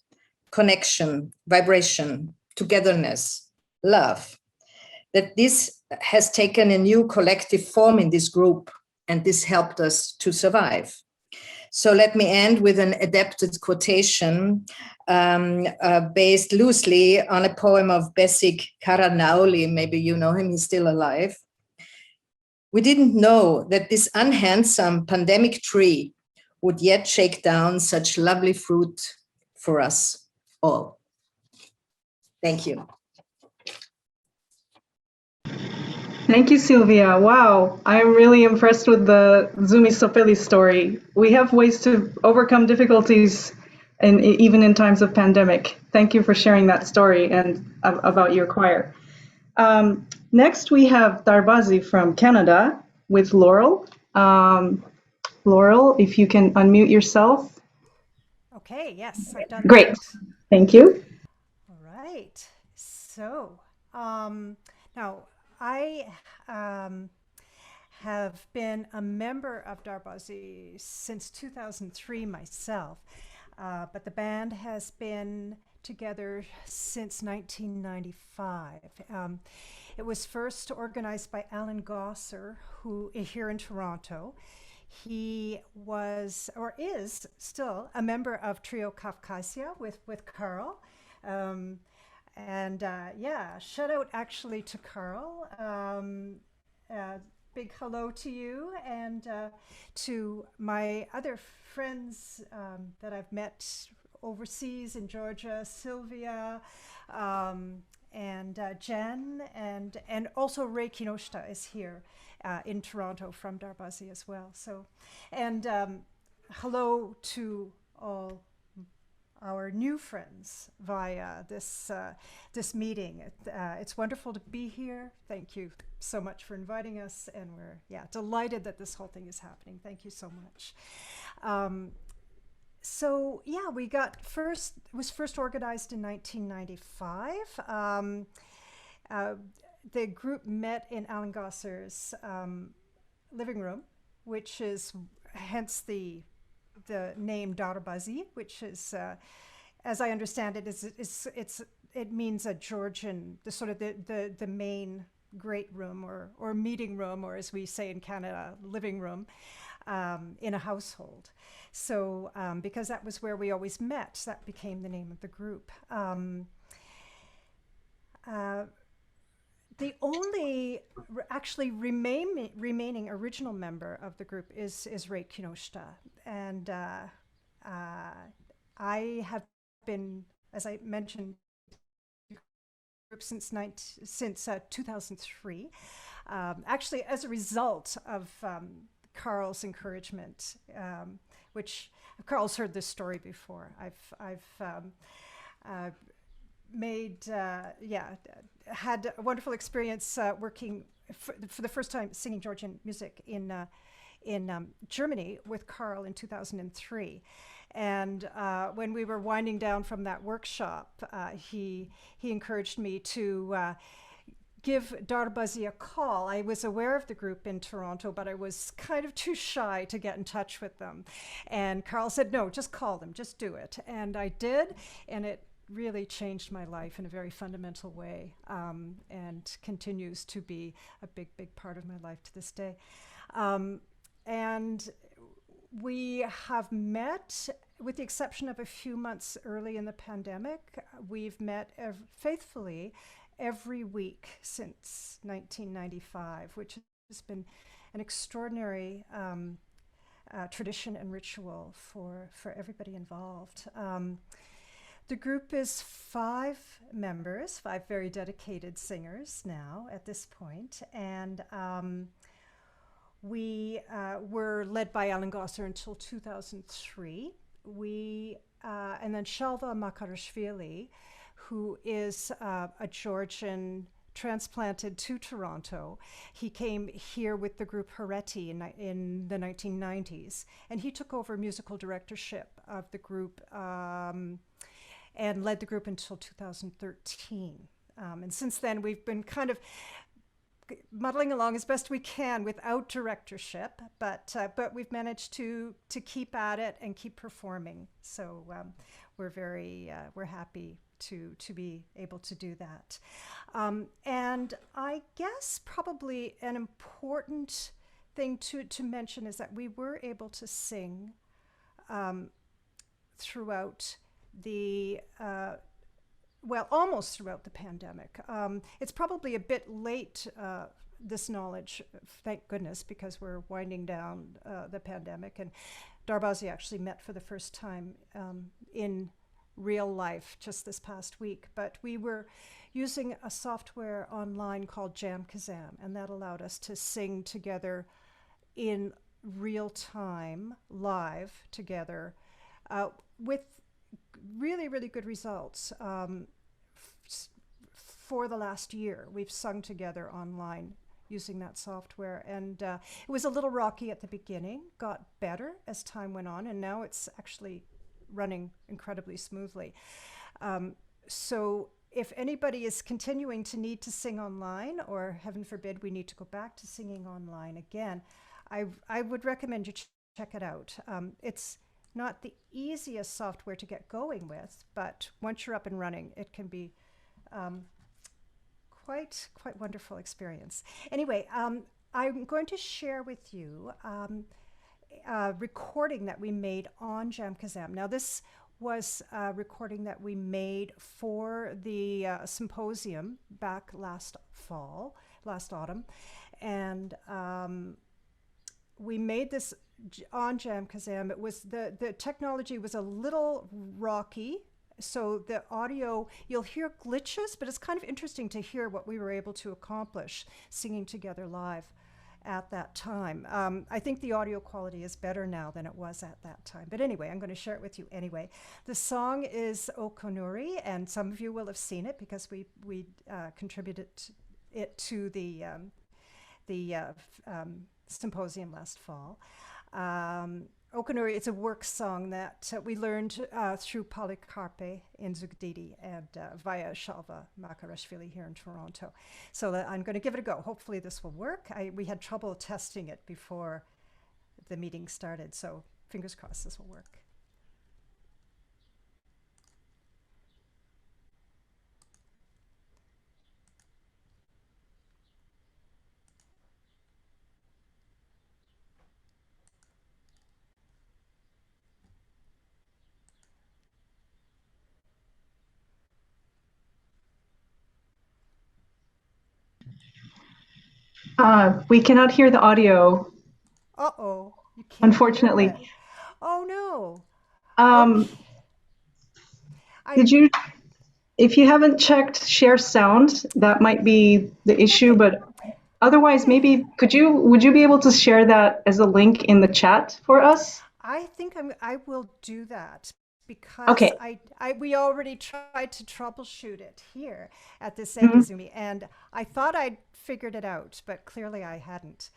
connection, vibration, togetherness, love, that this has taken a new collective form in this group, and this helped us to survive. So let me end with an adapted quotation based loosely on a poem of Besik Karanauli. Maybe you know him, he's still alive. We didn't know that this unhandsome pandemic tree would yet shake down such lovely fruit for us all. Thank you. Thank you, Sylvia. Wow, I'm really impressed with the Supruli story. We have ways to overcome difficulties, and even in times of pandemic. Thank you for sharing that story and about your choir. Next, we have Darbazi from Canada with Laurel. Laurel, if you can unmute yourself. Okay, yes, I've done Great. that. Thank you. All right. So now I have been a member of Darbazi since 2003 myself, but the band has been together since 1995. It was first organized by Alan Gosser, who is here in Toronto. He was, or is still, a member of Trio Kafkasia with Carl. Yeah, shout out actually to Carl. Big hello to you, and to my other friends that I've met overseas in Georgia, Sylvia, and Jen, and also Ray Kinoshita is here in Toronto from Darbazi as well. So, and hello to all our new friends via this meeting. It's wonderful to be here. Thank you so much for inviting us, and we're delighted that this whole thing is happening. Thank you so much. So yeah, it was first organized in 1995. The group met in Alan Gosser's living room, which is hence the name Darbazi, which is, as I understand it, it means a Georgian, the main great room or meeting room, or as we say in Canada, living room. in a household. So because that was where we always met, that became the name of the group. The only actually remaining original member of the group is Ray Kinoshita. And I have been, as I mentioned, group since 2003, actually as a result of Carl's encouragement, which Carl's heard this story before. I've had a wonderful experience working for the first time singing Georgian music in Germany with Carl in 2003. And when we were winding down from that workshop, he encouraged me to give Darbazi a call. I was aware of the group in Toronto, but I was kind of too shy to get in touch with them. And Carl said, no, just call them, just do it. And I did, and it really changed my life in a very fundamental way, and continues to be a big, big part of my life to this day. And we have met, with the exception of a few months early in the pandemic, we've met faithfully every week since 1995, which has been an extraordinary tradition and ritual for everybody involved. The group is 5 members, 5 very dedicated singers now at this point, and we were led by Alan Gosser until 2003. And then Shalva Makarashvili, who is a Georgian transplanted to Toronto. He came here with the group Hareti in the 1990s, and he took over musical directorship of the group and led the group until 2013. And since then, we've been kind of muddling along as best we can without directorship, but we've managed to keep at it and keep performing. So we're happy to be able to do that. And I guess probably an important thing to mention is that we were able to sing throughout the well, almost throughout the pandemic. It's probably a bit late, this knowledge, thank goodness, because we're winding down the pandemic. And Darbazi actually met for the first time in real life just this past week. But we were using a software online called GAbo, and that allowed us to sing together in real time, live together, with really, really good results. For the last year, we've sung together online using that software, and it was a little rocky at the beginning, got better as time went on, and now it's actually running incredibly smoothly. So if anybody is continuing to need to sing online, or heaven forbid we need to go back to singing online again, I would recommend you check it out. It's not the easiest software to get going with, but once you're up and running, it can be quite wonderful experience. Anyway, I'm going to share with you a recording that we made on GAbo. Now, this was a recording that we made for the symposium back last autumn, and we made this on GAbo. It was the technology was a little rocky, so the audio, you'll hear glitches, but it's kind of interesting to hear what we were able to accomplish singing together live at that time. I think the audio quality is better now than it was at that time. But anyway, I'm going to share it with you anyway. The song is O Konuri, and some of you will have seen it because we contributed it to the symposium last fall. Okonuri, it's a work song that we learned through Polycarpe in Zugdidi and via Shalva Makarashvili here in Toronto. So I'm going to give it a go. Hopefully this will work. We had trouble testing it before the meeting started, so fingers crossed this will work. We cannot hear the audio, Uh-oh. You can't unfortunately. hear it. Oh, no. Um, Okay. Did you, if you haven't checked share sound, that might be the issue, Okay. but otherwise, maybe would you be able to share that as a link in the chat for us? I think I will do that because Okay. we already tried to troubleshoot it here at this Mhm. Egazumi, and I thought I'd figured it out, but clearly I hadn't.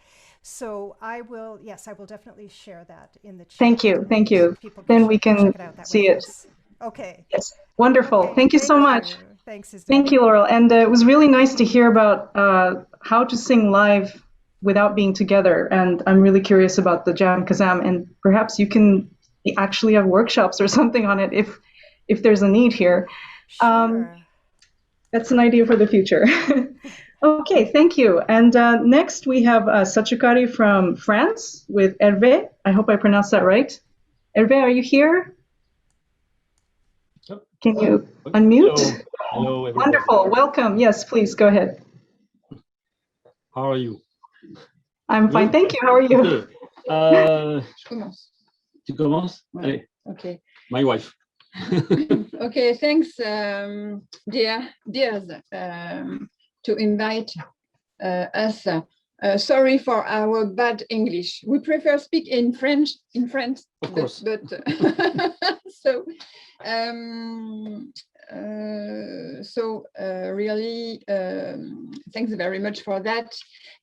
So I will definitely share that in the chat. Thank you. Thank and you. People can Then we check can it out that see way. it. Yes. Okay. Yes. Wonderful. Okay. Thank you so much. Thanks, Izumi. Thank you, Laurel. And it was really nice to hear about how to sing live without being together. And I'm really curious about the Jam Kazam. And perhaps you can actually have workshops or something on it if there's a need here. Sure. That's an idea for the future. Okay, thank you. And next we have Satchukari from France with Hervé. I hope I pronounced that right. Hervé, are you here? Can you unmute? Hello, everybody. Wonderful. Welcome. Yes, please go ahead. How are you? I'm fine. Thank you. How are you? Okay. Je commence. Tu commences? Ouais. Allez. Okay. My wife. Okay. Thanks, dears, to invite us. Sorry for our bad English. We prefer speak in French in France. Of course. But so really, thanks very much for that.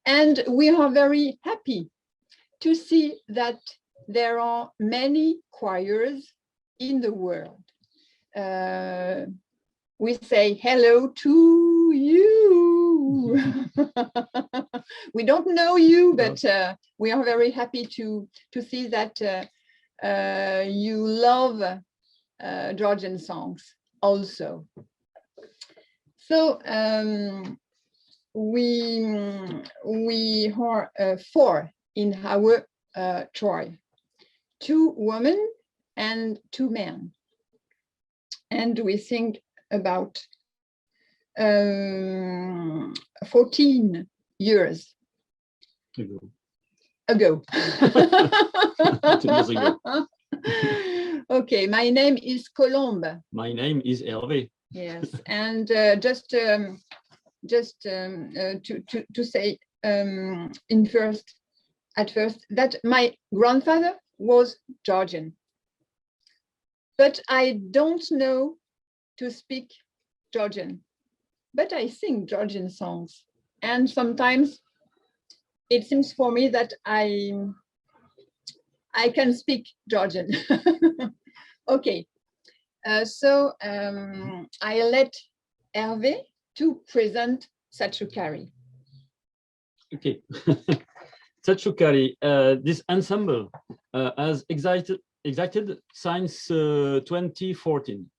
And we are very happy to see that there are many choirs in the world. We say hello to you. We don't know you, but we are very happy to see that you love Georgian songs also. So we are four in our choir, 2 women and 2 men, and we sing about 14 years ago. 2 years ago. Okay, my name is Colombe. My name is Hervé. Yes, and just to say at first that my grandfather was Georgian, but I don't know to speak Georgian, but I sing Georgian songs, and sometimes it seems for me that I can speak Georgian. Okay, so I let Hervé to present Satchukari. Okay. Satchukari, this ensemble has existed since 2014.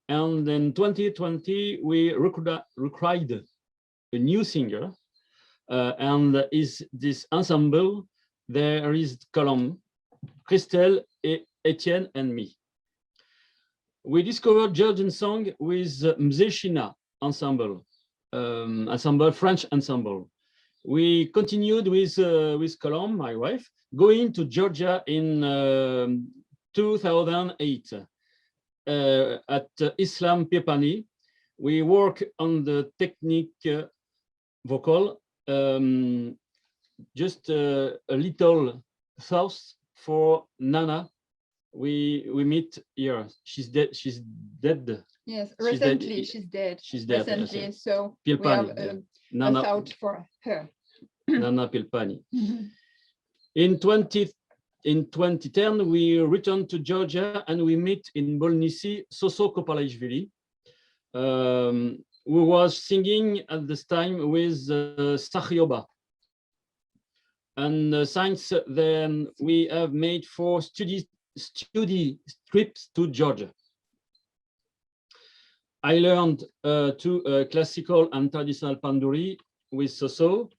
And in 2020, we recruited a new singer. And is this ensemble, there is Colombe, Christelle, Etienne, and me. We discovered Georgian song with Mzeshina ensemble, French ensemble. We continued with Colombe, my wife, going to Georgia in 2008 at Islam Pepani. We work on the technique vocal, just a little thoughts for Nana. We meet here. She's dead. She's dead. Yes, recently she's dead. She's dead. Recently, Yes. so Pilpani, we have Nana, a thought for her. Nana Pilpani. In 2010, we returned to Georgia and we met in Bolnici Soso Kopalaishvili, who was singing at this time with Sachioba. And since then, we have made 4 study trips to Georgia. I learned to classical and traditional Panduri with Soso,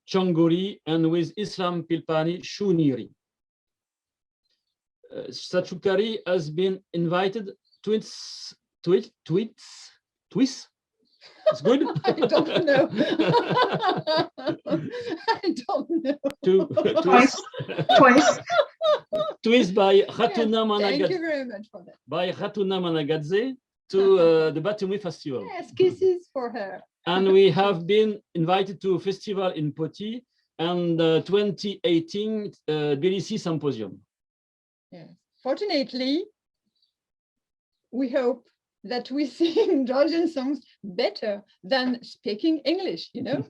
Changuri, and with Islam Pilpani Shuniri. Satchukari has been invited twice It's good? I don't know. I don't know. Twice. Twist by Yes, Ratuna thank you Managadze, very much for that. by Ratuna Managadze to the Batumi Festival. Yes, kisses for her. And we have been invited to a festival in Poti and 2018 Tbilisi Symposium. Yes. Fortunately, we hope that we sing Georgian songs better than speaking English, you know?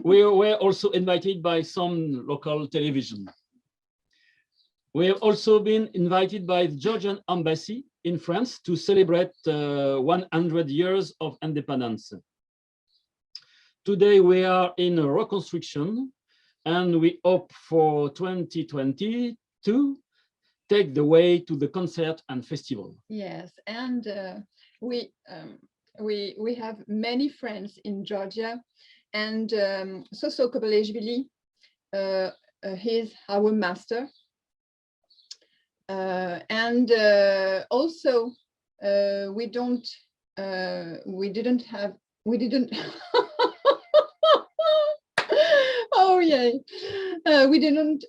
We were also invited by some local television. We have also been invited by the Georgian Embassy in France to celebrate 100 years of independence. Today we are in a reconstruction and we hope for 2020 to take the way to the concert and festival. Yes, and we have many friends in Georgia, and Soso Kobaleshvili, he's our master, and also we didn't oh yeah, we didn't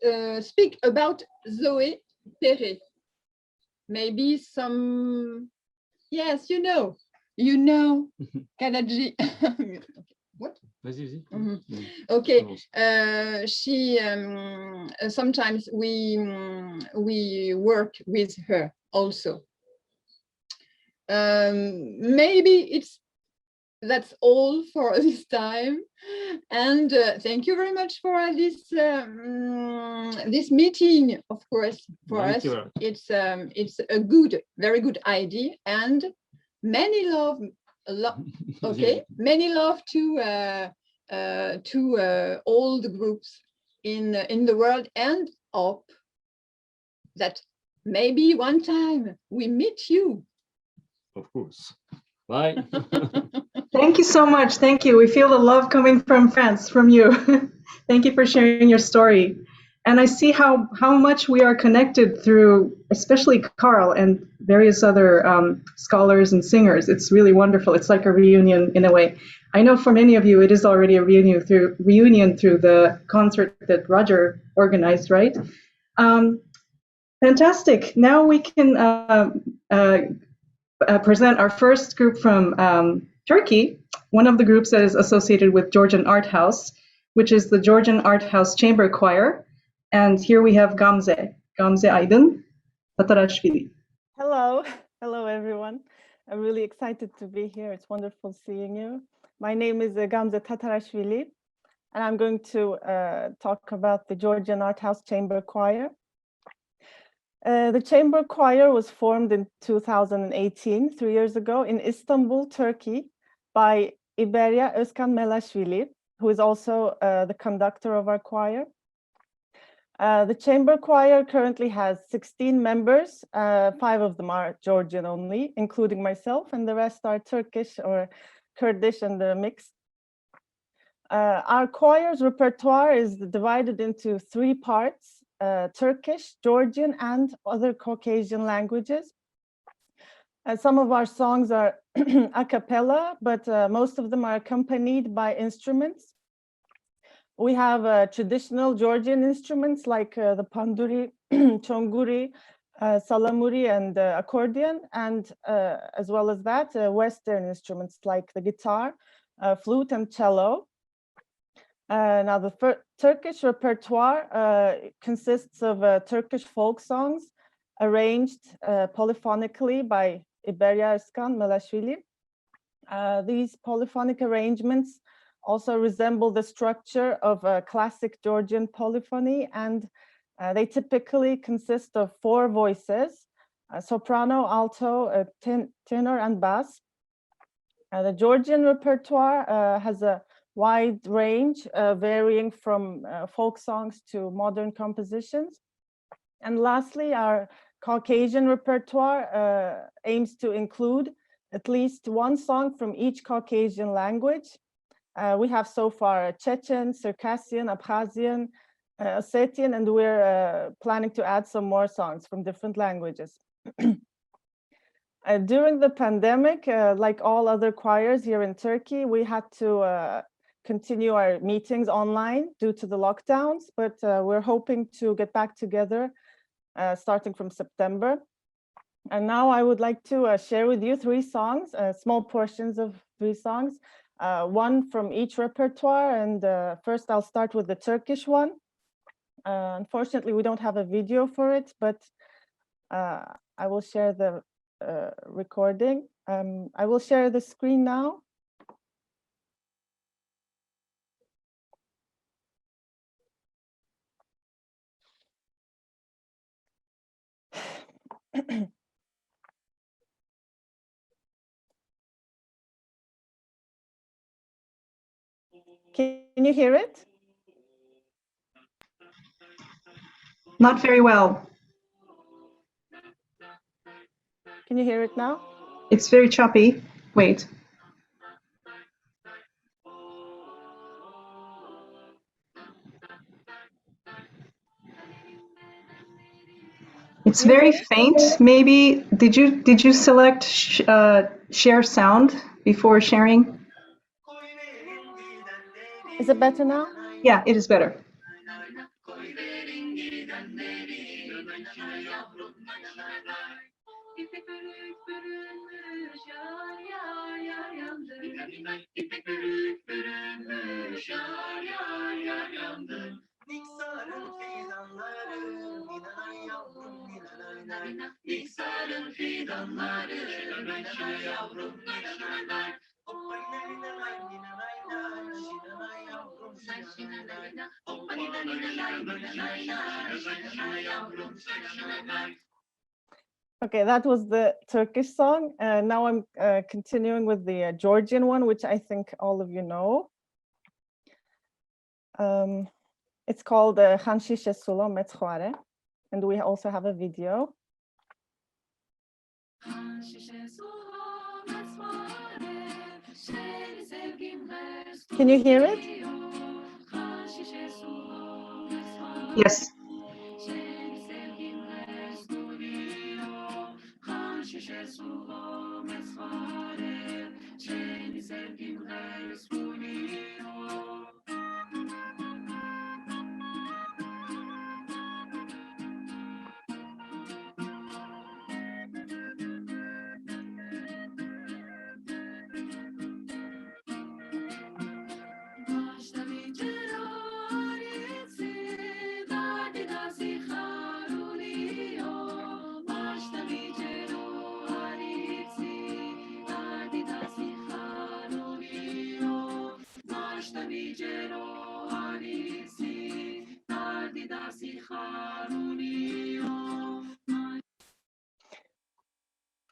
speak about Zoe Perret. Maybe some, yes, you know, Kanaji. What? Mm-hmm. Okay, she sometimes we work with her also. Maybe that's all for this time, and thank you very much for this this meeting. Of course, for us, it's a very good idea, and many love. Okay, many love to all the groups in the world, and hope that maybe one time we meet you. Of course. Bye. Thank you so much. Thank you. We feel the love coming from France, from you. Thank you for sharing your story. And I see how much we are connected through, especially Carl and various other scholars and singers. It's really wonderful. It's like a reunion in a way. I know for many of you, it is already a reunion through the concert that Roger organized, right? Fantastic. Now we can present our first group from Turkey, one of the groups that is associated with Georgian Art House, which is the Georgian Art House Chamber Choir. And here we have Gamze Aydın Tatarashvili. Hello everyone. I'm really excited to be here. It's wonderful seeing you. My name is Gamze Tatarashvili, and I'm going to talk about the Georgian Art House Chamber Choir. The Chamber Choir was formed in 2018, 3 years ago, in Istanbul, Turkey, by Iberia Özkan Melashvili, who is also the conductor of our choir. The chamber choir currently has 16 members. 5 of them are Georgian only, including myself, and the rest are Turkish or Kurdish and the mix. Our choir's repertoire is divided into 3 parts: Turkish, Georgian, and other Caucasian languages. Some of our songs are a cappella, but most of them are accompanied by instruments. We have traditional Georgian instruments like the panduri, chonguri, salamuri, and accordion, and as well as that, Western instruments like the guitar, flute, and cello. Now, the Turkish repertoire consists of Turkish folk songs arranged polyphonically by Iberia Özkan Melashvili. These polyphonic arrangements also resemble the structure of a classic Georgian polyphony, and they typically consist of 4 voices: soprano, alto, tenor, and bass. The Georgian repertoire has a wide range, varying from folk songs to modern compositions. And lastly, our Caucasian repertoire aims to include at least 1 song from each Caucasian language. We have so far Chechen, Circassian, Abkhazian, Ossetian, and we're planning to add some more songs from different languages. During the pandemic, like all other choirs here in Turkey, we had to continue our meetings online due to the lockdowns, but we're hoping to get back together starting from September. And now I would like to share with you 3 songs, small portions of 3 songs, one from each repertoire. And first I'll start with the Turkish one. Unfortunately, we don't have a video for it, but I will share the recording. I will share the screen now. Can you hear it? Not very well. Can you hear it now? It's very choppy. Wait. It's very faint. Maybe did you select share sound before sharing? Is it better now? Yeah, it is better. Okay, that was the Turkish song. Now I'm continuing with the Georgian one, which I think all of you know. It's called Khanshishe Sulo Metxoare, and we also have a video. Can you hear it? Yes.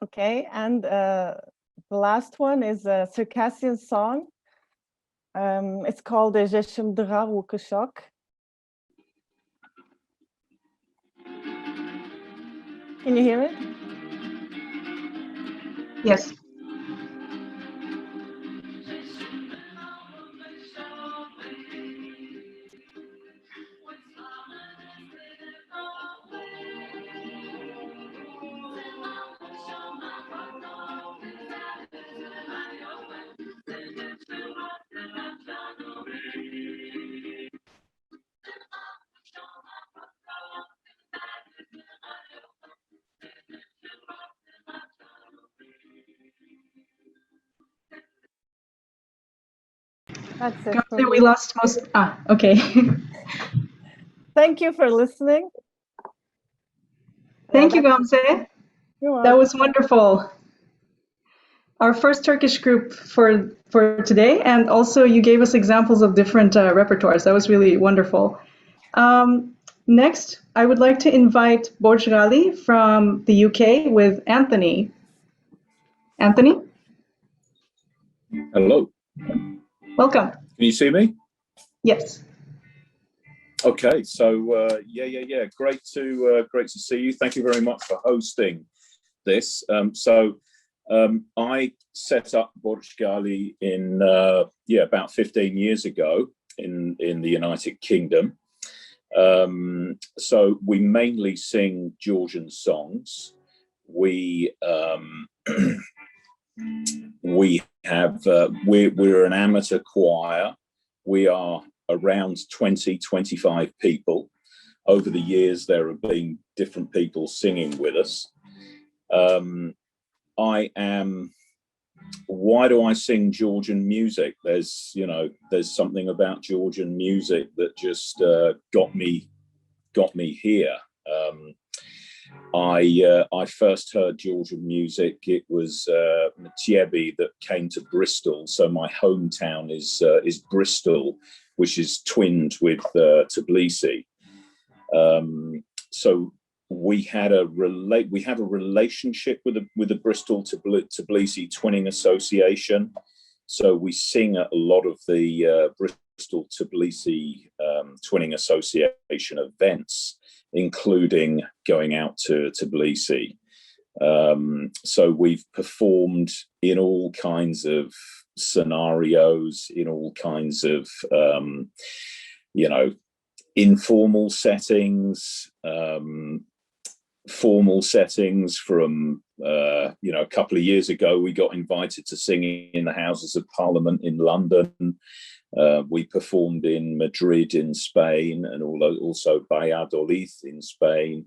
Okay, and the last one is a Circassian song. It's called Jeshim Dra Wukashok. Can you hear it? Yes. That's it. Gamze, we lost most. Okay. Thank you for listening. Thank you, Gamze. That was wonderful. Our first Turkish group for today, and also you gave us examples of different repertoires. That was really wonderful. Next, I would like to invite Borjghali from the UK with Anthony. Anthony? Hello. Welcome. Can you see me? Yes. Okay, so yeah. Great to see you. Thank you very much for hosting this. I set up Borjghali in about 15 years ago in the United Kingdom. So we mainly sing Georgian songs. we're an amateur choir. We are around 20-25 people. Over the years, there have been different people singing with us. Why do I sing Georgian music? There's something about Georgian music that just got me here. I first heard Georgian music. It was Niavi that came to Bristol. So my hometown is Bristol, which is twinned with Tbilisi. So we have a relationship with the Bristol Tbilisi Twinning Association. So we sing at a lot of the Bristol Tbilisi Twinning Association events, including going out to Tbilisi. So we've performed in all kinds of scenarios, in all kinds of informal settings, formal settings. From a couple of years ago, we got invited to sing in the Houses of Parliament in London. We performed in Madrid in Spain, and also Valladolid in Spain.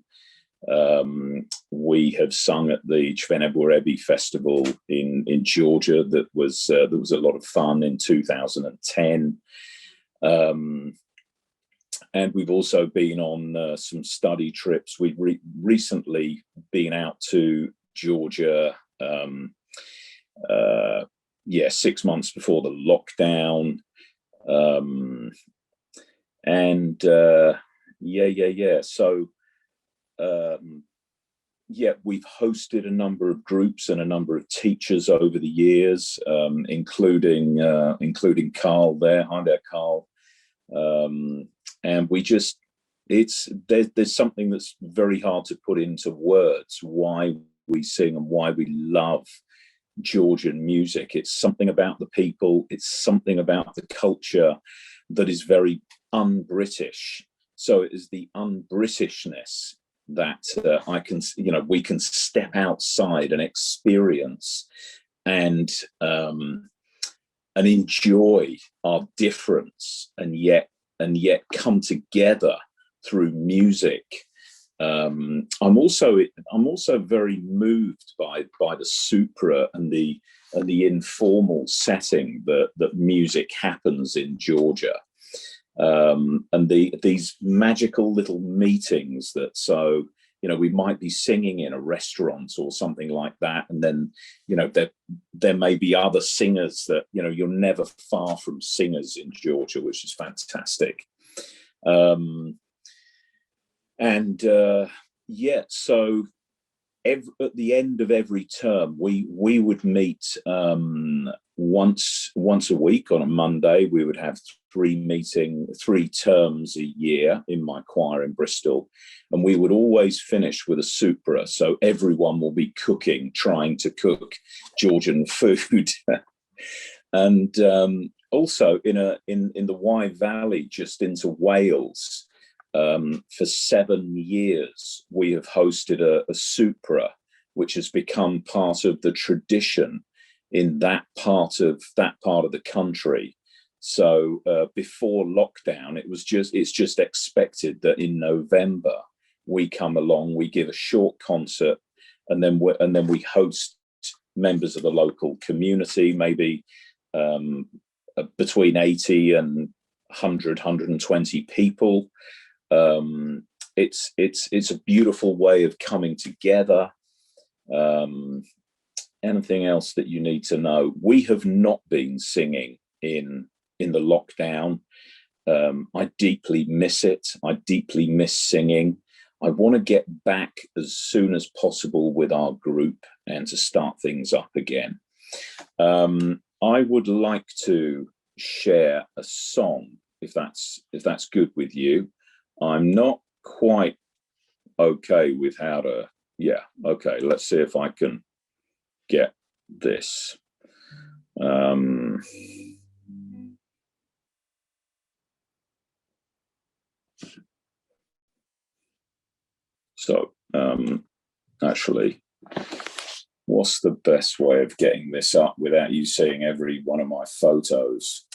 We have sung at the Chveneburebi festival in Georgia. That was a lot of fun in 2010. And we've also been on some study trips. We've recently been out to Georgia, 6 months before the lockdown. So, we've hosted a number of groups and a number of teachers over the years, including Carl there. Hi there, Carl. And there's something that's very hard to put into words, why we sing and why we love Georgian music. It's something about the people, it's something about the culture that is very un-British. So it is the un-Britishness that we can step outside and experience and enjoy our difference, and yet come together through music. I'm also very moved by the supra and the informal setting that music happens in Georgia, and these magical little meetings that we might be singing in a restaurant or something like that, and then there may be other singers that you're never far from singers in Georgia, which is fantastic. So at the end of every term, we would meet once a week on a Monday. We would have 3 terms a year in my choir in Bristol, and we would always finish with a supra. So everyone will be trying to cook Georgian food. And also in the Wye Valley, just into Wales, for 7 years, we have hosted a supra, which has become part of the tradition in that part of the country. So before lockdown, it's just expected that in November we come along, we give a short concert, and then we host members of the local community, maybe between 80 and 100, 120 people. It's a beautiful way of coming together. Anything else that you need to know? We have not been singing in the lockdown. I deeply miss it. I deeply miss singing. I want to get back as soon as possible with our group and to start things up again. I would like to share a song, if that's good with you. I'm not quite okay with how to. Yeah, okay. Let's see if I can get this. So actually, what's the best way of getting this up without you seeing every one of my photos?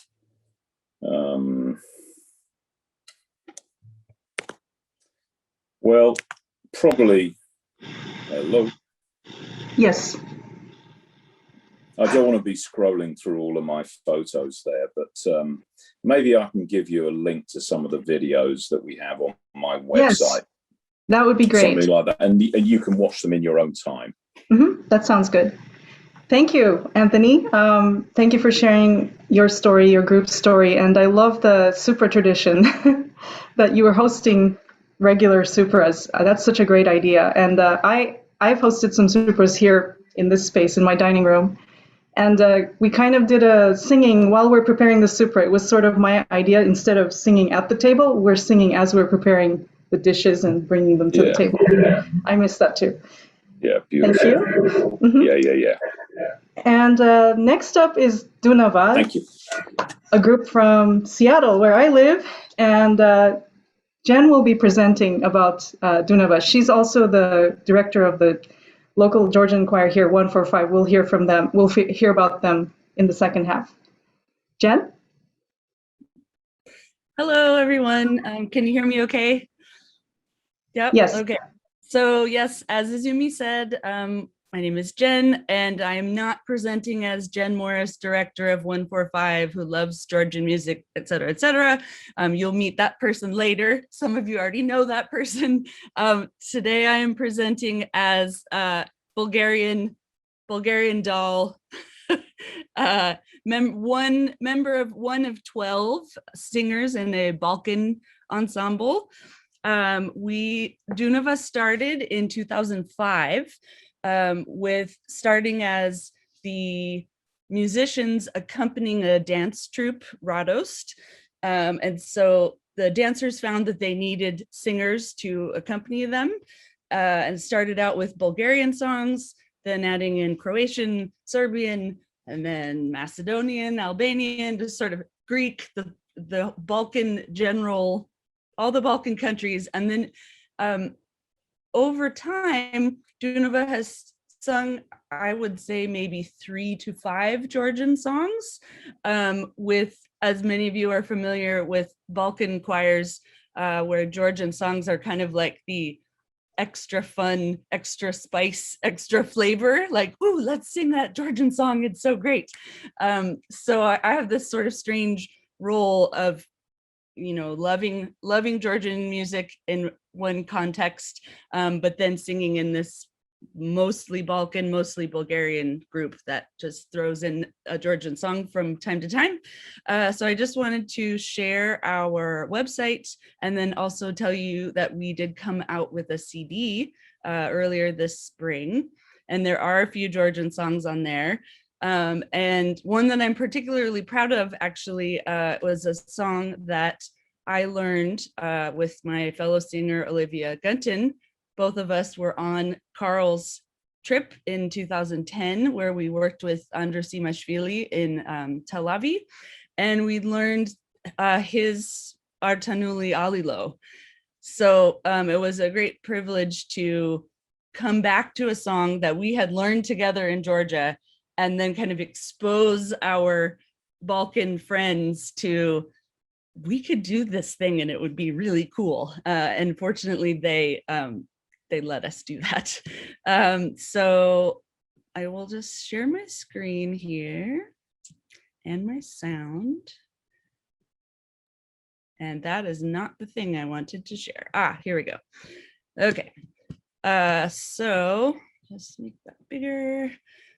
Well, probably, hello? Yes. I don't want to be scrolling through all of my photos there, but maybe I can give you a link to some of the videos that we have on my website. Yes, that would be great. Something like that, and you can watch them in your own time. That sounds good. Thank you, Anthony. Thank you for sharing your story, your group's story, and I love the super tradition that you were hosting regular supras. That's such a great idea, and I've hosted some supras here in this space in my dining room, and we kind of did a singing while we're preparing the supra. It was sort of my idea. Instead of singing at the table, we're singing as we're preparing the dishes and bringing them to the table. I miss that too. Yeah, beautiful. Thank you. Yeah. And next up is Dunava. Thank you. A group from Seattle, where I live, and Jen will be presenting about Dunava. She's also the director of the local Georgian choir here, 145. We'll hear from them. We'll hear about them in the second half. Jen? Hello, everyone. Can you hear me okay? Yep. Yes. Okay. So yes, as Izumi said, my name is Jen, and I am not presenting as Jen Morris, director of 145, who loves Georgian music, et cetera, et cetera. You'll meet that person later. Some of you already know that person. Today I am presenting as Bulgarian doll, one member of one of 12 singers in a Balkan ensemble. Dunava started in 2005 with starting as the musicians accompanying a dance troupe, Radost. And so the dancers found that they needed singers to accompany them and started out with Bulgarian songs, then adding in Croatian, Serbian, and then Macedonian, Albanian, just sort of Greek, the Balkan general, all the Balkan countries. And then over time, Dunava has sung, I would say, maybe 3 to 5 Georgian songs, with, as many of you are familiar with Balkan choirs, where Georgian songs are kind of like the extra fun, extra spice, extra flavor, like, ooh, let's sing that Georgian song, it's so great. So I have this sort of strange role of, you know, loving Georgian music in one context, but then singing in this mostly Balkan, mostly Bulgarian group that just throws in a Georgian song from time to time. So I just wanted to share our website and then also tell you that we did come out with a CD earlier this spring, and there are a few Georgian songs on there. And one that I'm particularly proud of actually was a song that I learned with my fellow singer, Olivia Gunton. Both of us were on Carl's trip in 2010, where we worked with Erkomaishvili in Tel Aviv, and we learned his Artanuli Alilo. So it was a great privilege to come back to a song that we had learned together in Georgia, and then kind of expose our Balkan friends to, we could do this thing and it would be really cool. And fortunately, they let us do that. So I will just share my screen here and my sound. And that is not the thing I wanted to share. Here we go. Okay. So just make that bigger.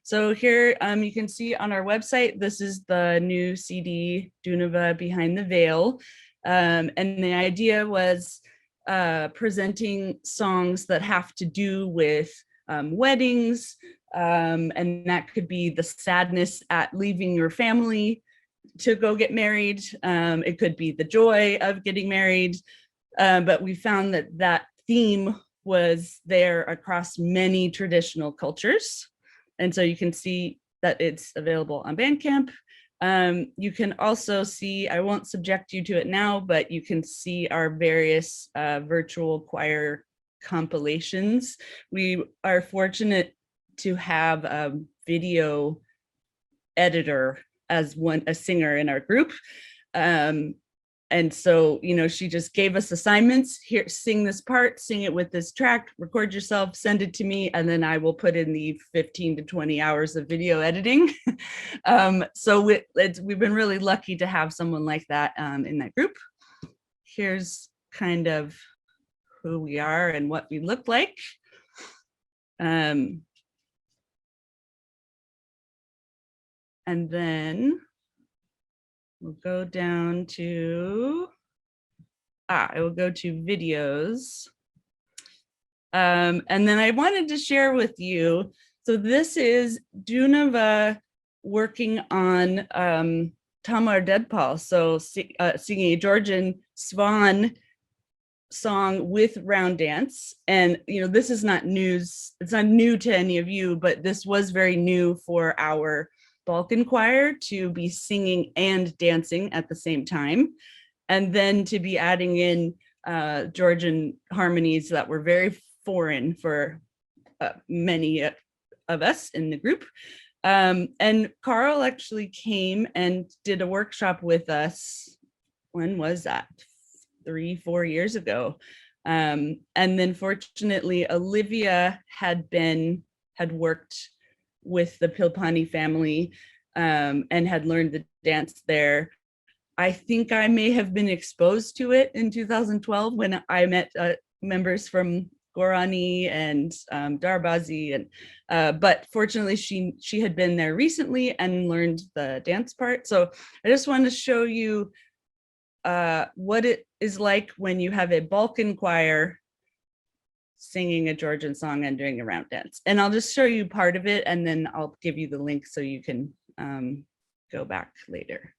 So here you can see on our website, this is the new CD, Dunava Behind the Veil. And the idea was presenting songs that have to do with weddings, and that could be the sadness at leaving your family to go get married. It could be the joy of getting married, but we found that that theme was there across many traditional cultures. And so you can see that it's available on Bandcamp. You can also see, I won't subject you to it now, but you can see our various virtual choir compilations. We are fortunate to have a video editor as a singer in our group. And so, you know, she just gave us assignments. Here, sing this part, sing it with this track, record yourself, send it to me, and then I will put in the 15 to 20 hours of video editing. So we've been really lucky to have someone like that in that group. Here's kind of who we are and what we look like. And then we'll go down to, I will go to videos. And then I wanted to share with you, so this is Dunava working on Tamar Deadpal, so singing a Georgian swan song with round dance. And you know, this is not news, it's not new to any of you, but this was very new for our Balkan choir to be singing and dancing at the same time, and then to be adding in Georgian harmonies that were very foreign for many of us in the group. And Carl actually came and did a workshop with us. When was that? 3-4 years ago. And then fortunately, Olivia had worked with the Pilpani family and had learned the dance there. I think I may have been exposed to it in 2012 when I met members from Gorani and Darbazi, and but fortunately she had been there recently and learned the dance part. So I just want to show you what it is like when you have a Balkan choir singing a Georgian song and doing a round dance. And I'll just show you part of it, and then I'll give you the link so you can go back later.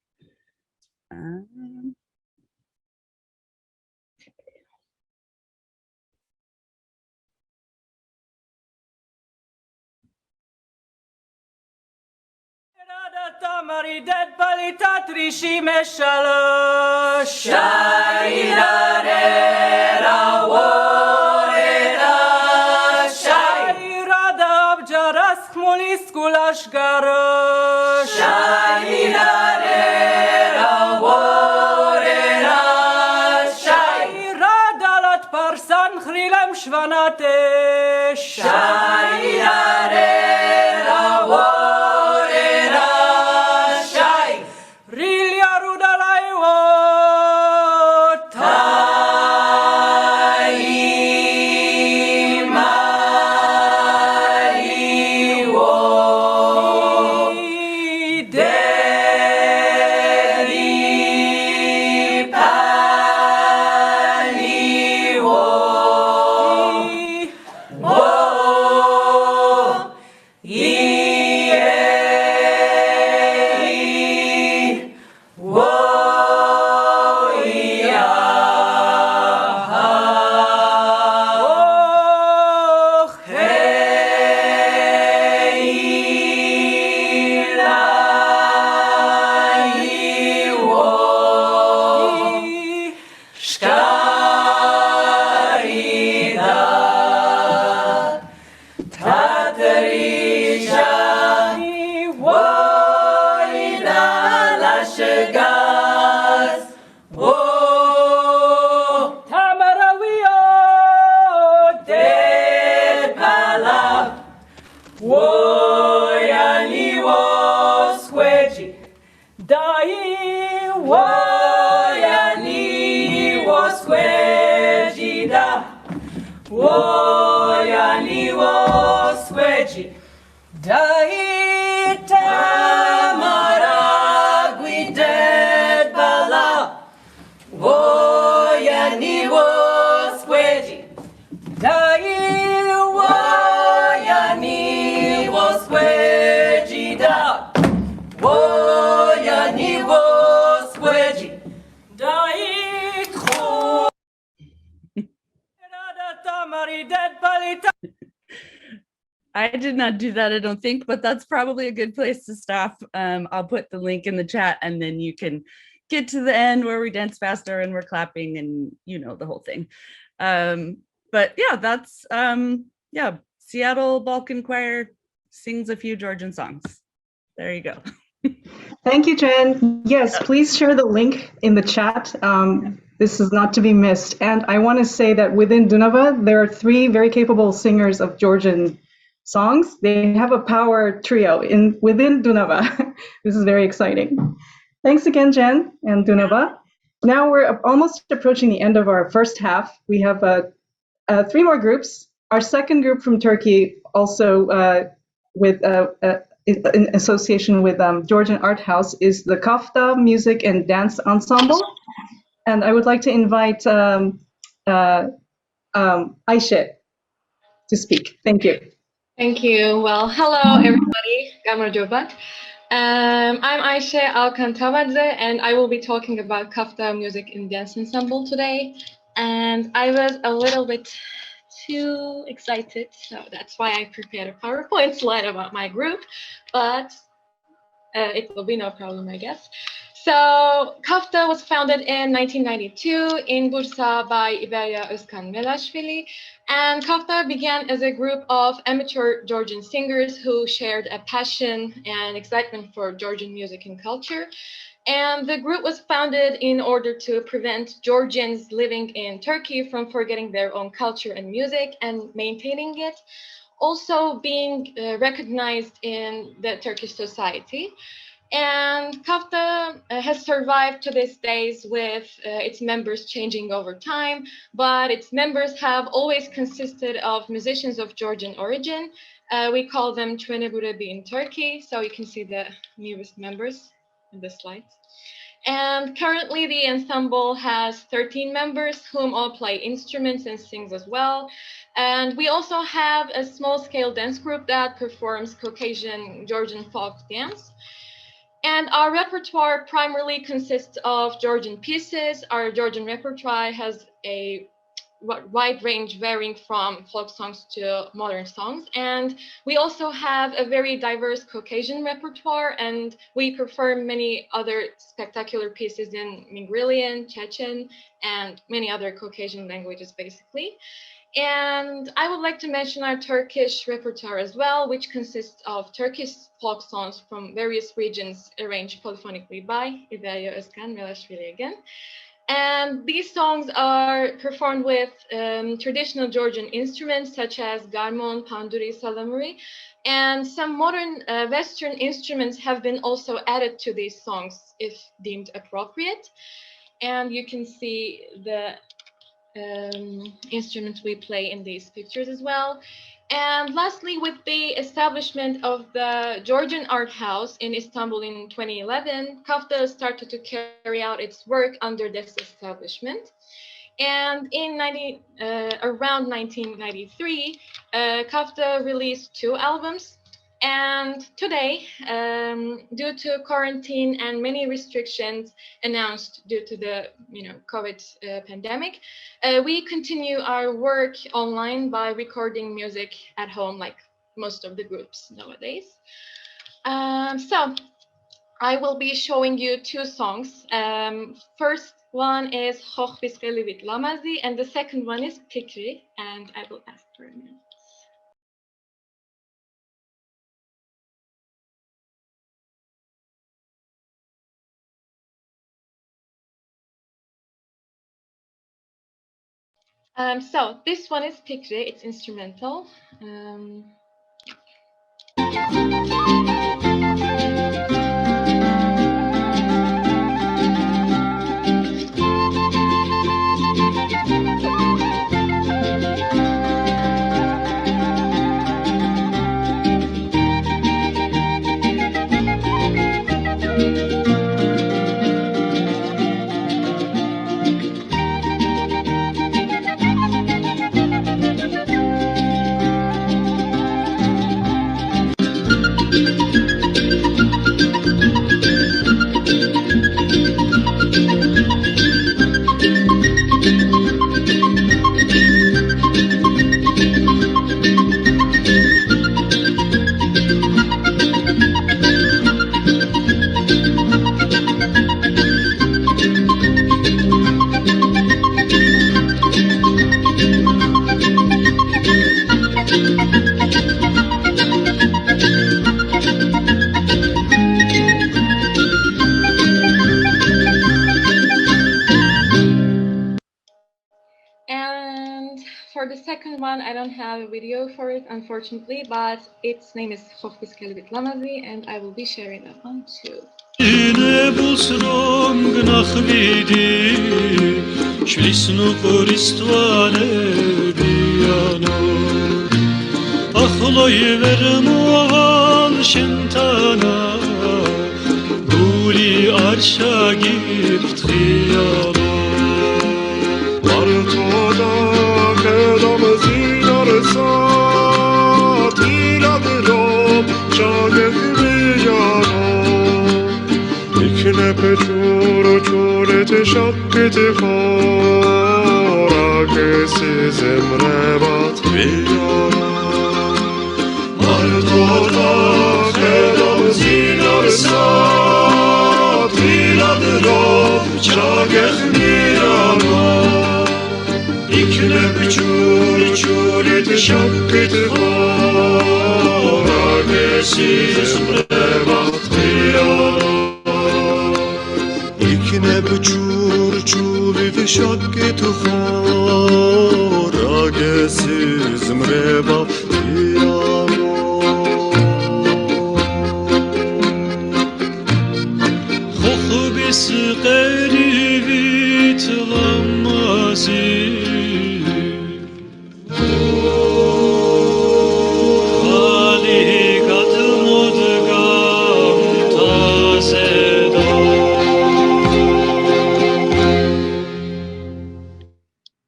I did not do that, I don't think, but that's probably a good place to stop. I'll put the link in the chat, and then you can get to the end where we dance faster and we're clapping and you know the whole thing. But yeah, that's Seattle Balkan Choir sings a few Georgian songs. There you go. Thank you, Jen. Yes, please share the link in the chat. This is not to be missed. And I want to say that within Dunava, there are 3 very capable singers of Georgian songs. They have a power trio within Dunava. This is very exciting. Thanks again, Jen and Dunava. Now we're almost approaching the end of our first half. We have 3 more groups. Our second group from Turkey, also in association with Georgian Art House, is the Kafdağı Music and Dance Ensemble. And I would like to invite Ayşe to speak. Thank you. Thank you. Well, hello, everybody. I'm Ayşe Alkantamadze, and I will be talking about Kafdağı Music and Dance Ensemble today. And I was a little bit too excited, so that's why I prepared a PowerPoint slide about my group, but it will be no problem, I guess. So Kafdağı was founded in 1992 in Bursa by İberya Özkan Melaşvili, and Kafdağı began as a group of amateur Georgian singers who shared a passion and excitement for Georgian music and culture. And the group was founded in order to prevent Georgians living in Turkey from forgetting their own culture and music and maintaining it, also being recognized in the Turkish society. And Kafdağı has survived to this days with its members changing over time, but its members have always consisted of musicians of Georgian origin. We call them Çeneburebi in Turkey, so you can see the newest members in the slides. And currently the ensemble has 13 members whom all play instruments and sings as well. And we also have a small-scale dance group that performs Caucasian Georgian folk dance. And our repertoire primarily consists of Georgian pieces. Our Georgian repertoire has a wide range varying from folk songs to modern songs. And we also have a very diverse Caucasian repertoire, and we perform many other spectacular pieces in Mingrelian, Chechen, and many other Caucasian languages, basically. And I would like to mention our Turkish repertoire as well, which consists of Turkish folk songs from various regions arranged polyphonically by İberya Özkan Melaşvili again. And these songs are performed with traditional Georgian instruments such as garmon, panduri, salamuri, and some modern Western instruments have been also added to these songs if deemed appropriate. And you can see the instruments we play in these pictures as well. And lastly, with the establishment of the Georgian Art House in Istanbul in 2011, Kafdağı started to carry out its work under this establishment. And in around 1993, Kafdağı released 2 albums. And today, due to quarantine and many restrictions announced due to the COVID pandemic, we continue our work online by recording music at home, like most of the groups nowadays. So I will be showing you 2 songs. First one is Hoch Biskeli with Lamazi, and the second one is Pikri, and I will ask for a minute. So this one is Pikri, it's instrumental. for the second one, I don't have a video for it, unfortunately, but its name is Kafkasia with Lamazi, and I will be sharing that one too.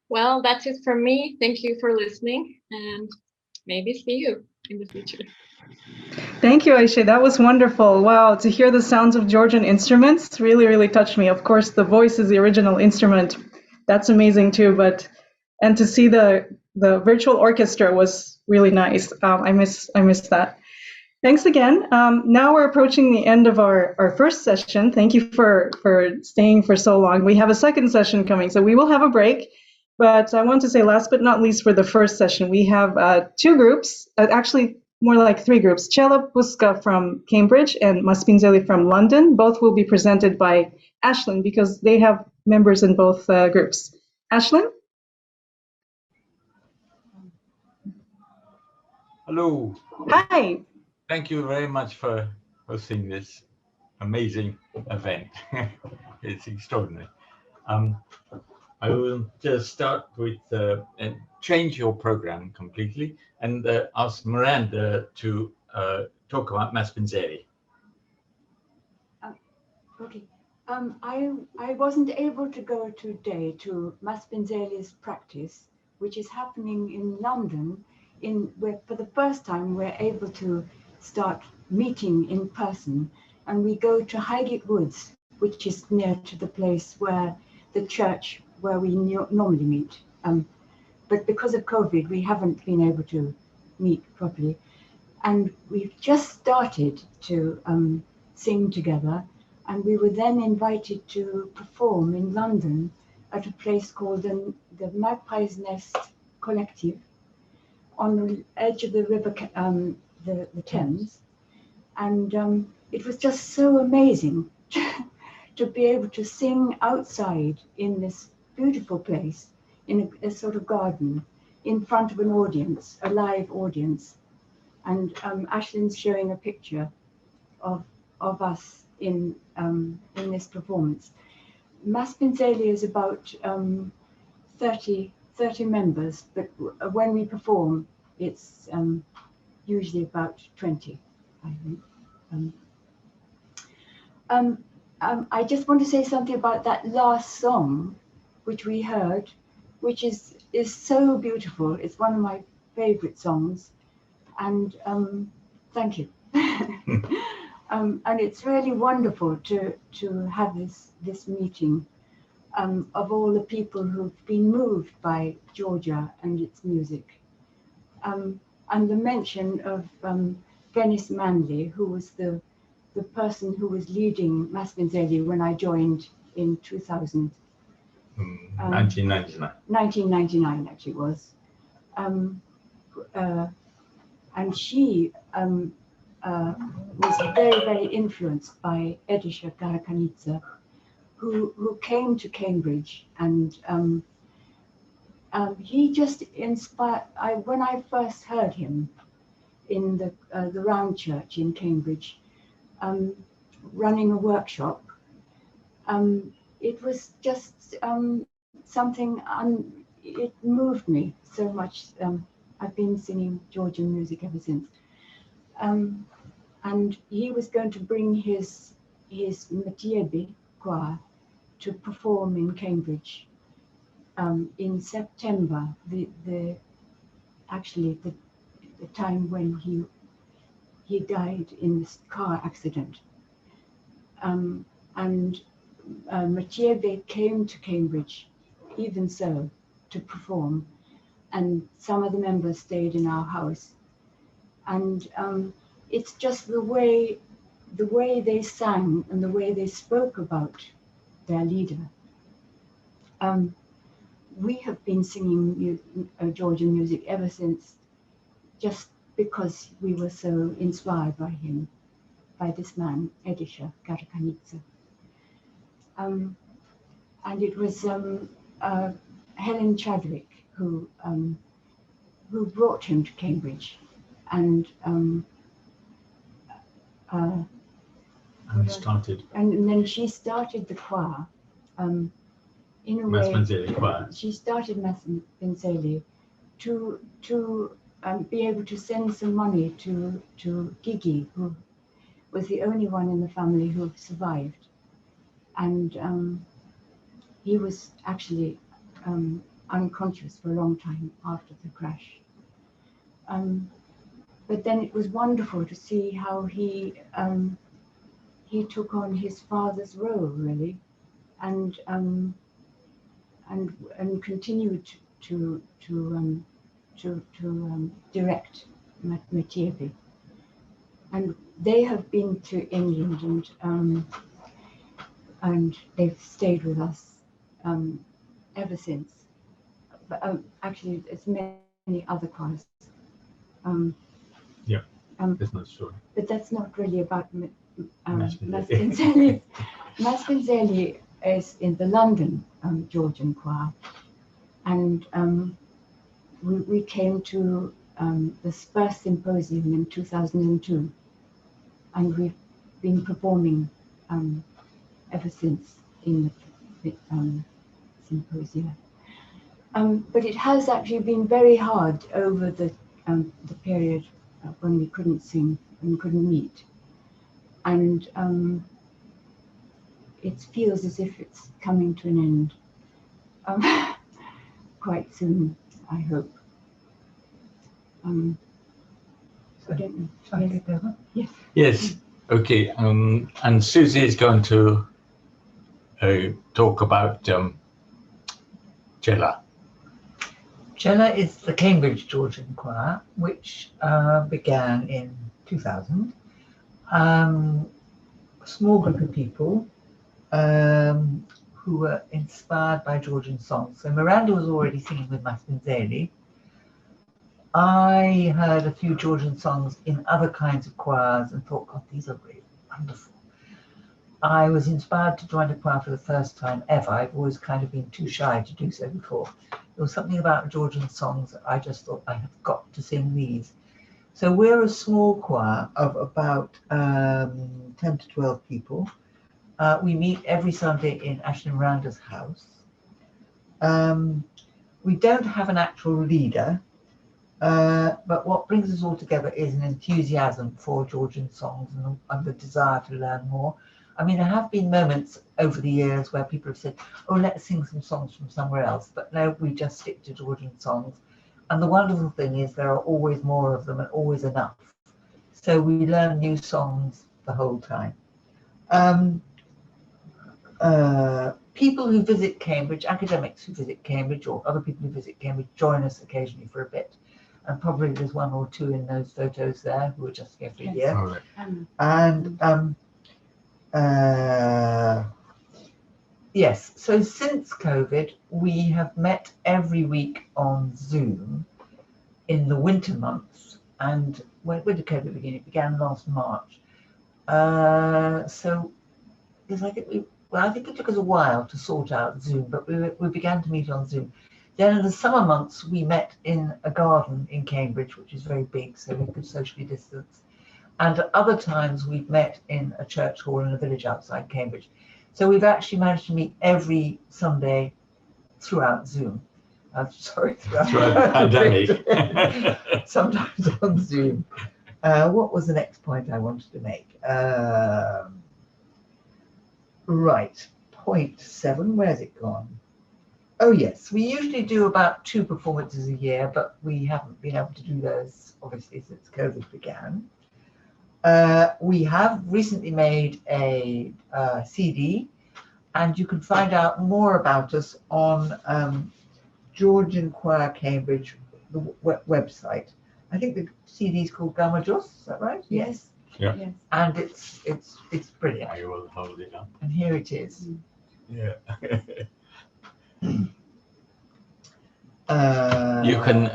Well, that's it from me. Thank you for listening, and maybe see you in the future. Thank you, Ayşe. That was wonderful. Wow, to hear the sounds of Georgian instruments really, really touched me. Of course, the voice is the original instrument. That's amazing too. And to see the virtual orchestra was really nice. I miss that. Thanks again. Now we're approaching the end of our first session. Thank you for staying for so long. We have a second session coming, so we will have a break. But I want to say, last but not least, for the first session, we have two groups, actually more like three groups. Chela, Buska from Cambridge and Maspindzeli from London. Both will be presented by Ashlyn because they have members in both groups. Ashlyn? Hello. Hi. Thank you very much for hosting this amazing event. It's extraordinary. I will just start with change your program completely and ask Miranda to talk about Maspindzeli. Okay. I wasn't able to go today to Maspindzeli's practice, which is happening in London. Where for the first time we're able to start meeting in person, and we go to Highgate Woods, which is near to the place where the church where we normally meet. But because of COVID, we haven't been able to meet properly. And we've just started to sing together, and we were then invited to perform in London at a place called the Magpie's Nest Collective on the edge of the river, the Thames. And it was just so amazing to be able to sing outside in this beautiful place, in a sort of garden, in front of an audience, a live audience. And Ashlyn's showing a picture of us in this performance. Maspindzeli is about 30 members, but when we perform, it's usually about 20, I think. I just want to say something about that last song, which we heard, which is so beautiful. It's one of my favorite songs, and thank you. And it's really wonderful to have this meeting of all the people who've been moved by Georgia and its music. And the mention of Venice Manley, who was the person who was leading Maspindzeli when I joined in 2000. 1999. 1999 actually was. And she was very, very influenced by Edisha Karakanidze, who came to Cambridge and he just inspired. When I first heard him in the Round Church in Cambridge, running a workshop, it was just something. It moved me so much. I've been singing Georgian music ever since. And he was going to bring his Niavi choir to perform in Cambridge in September. The time when he died in this car accident. And Niavi came to Cambridge, even so, to perform, and some of the members stayed in our house. And it's just the way they sang and the way they spoke about their leader. We have been singing Georgian music ever since, just because we were so inspired by him, by this man, Edisha Karakanidze. And it was Helen Chadwick who brought him to Cambridge, and started. And then she started the choir. In a way, Maspindzeli choir. She started Maspindzeli to be able to send some money to Gigi, who was the only one in the family who survived. And he was actually unconscious for a long time after the crash. But then it was wonderful to see how he took on his father's role, really, and continued to direct Niavi. And they have been to England, and they've stayed with us ever since. But actually, there's many other choirs. Yeah, that's not sure. But that's not really about Maspindzeli. Maspindzeli is in the London Georgian choir, and we came to the Spurs Symposium in 2002, and we've been performing ever since in the symposia. But it has actually been very hard over the period when we couldn't sing and couldn't meet, and it feels as if it's coming to an end quite soon, I hope. I don't know. Shall I take over? Yes. Yes. Okay. And Susie is going to talk about Chela. Chela is the Cambridge Georgian choir, which began in 2000. A small group of people who were inspired by Georgian songs. So Miranda was already singing with Maspindzeli. I heard a few Georgian songs in other kinds of choirs and thought, God, these are really wonderful. I was inspired to join a choir for the first time ever. I've always kind of been too shy to do so before. There was something about Georgian songs that I just thought I have got to sing these. So we're a small choir of about 10 to 12 people. We meet every Sunday in Ashley and Miranda's house. We don't have an actual leader, but what brings us all together is an enthusiasm for Georgian songs and the desire to learn more. I mean, there have been moments over the years where people have said, oh, let's sing some songs from somewhere else. But no, we just stick to Georgian songs. And the wonderful thing is there are always more of them and always enough. So we learn new songs the whole time. People who visit Cambridge, academics who visit Cambridge, or other people who visit Cambridge join us occasionally for a bit. And probably there's one or two in those photos there who are just here for a year. All right. And yes, so since COVID, we have met every week on Zoom in the winter months. And when did COVID begin? It began last March. So because I think it took us a while to sort out Zoom, but we began to meet on Zoom. Then in the summer months, we met in a garden in Cambridge, which is very big, so we could socially distance. And at other times, we've met in a church hall in a village outside Cambridge. So we've actually managed to meet every Sunday throughout Zoom. Throughout the pandemic. Sometimes on Zoom. What was the next point I wanted to make? Right, point 7, where's it gone? Oh yes, we usually do about 2 performances a year, but we haven't been able to do those, obviously, since COVID began. We have recently made a CD, and you can find out more about us on Georgian Choir Cambridge, the website. I think the CD is called Gamajos, is that right? Yes. Yeah. Yes. And it's brilliant. I will hold it up. And here it is. Yeah. You can.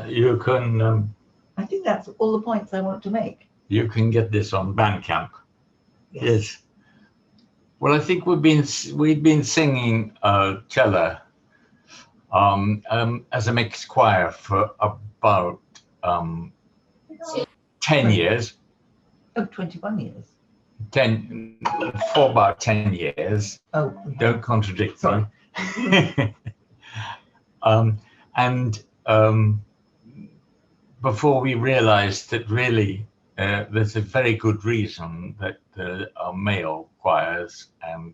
I think that's all the points I want to make. You can get this on Bandcamp. Yes. Well, I think we've been singing Chela as a mixed choir for about 10 years. Oh, 21 years. 10 for about 10 years. Oh, don't contradict me. And before we realized that really there's a very good reason that there are male choirs and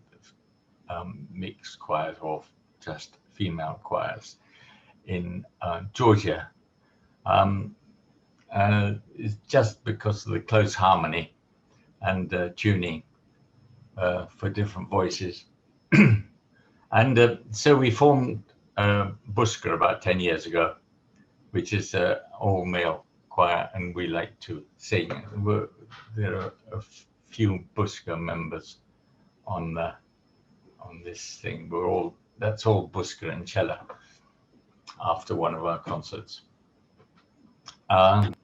mixed choirs or just female choirs in Georgia. It's just because of the close harmony and tuning for different voices. And so we formed Buska about 10 years ago, which is an all-male choir, and we like to sing. There are a few Buska members on this thing. That's all Buska and Chela after one of our concerts. And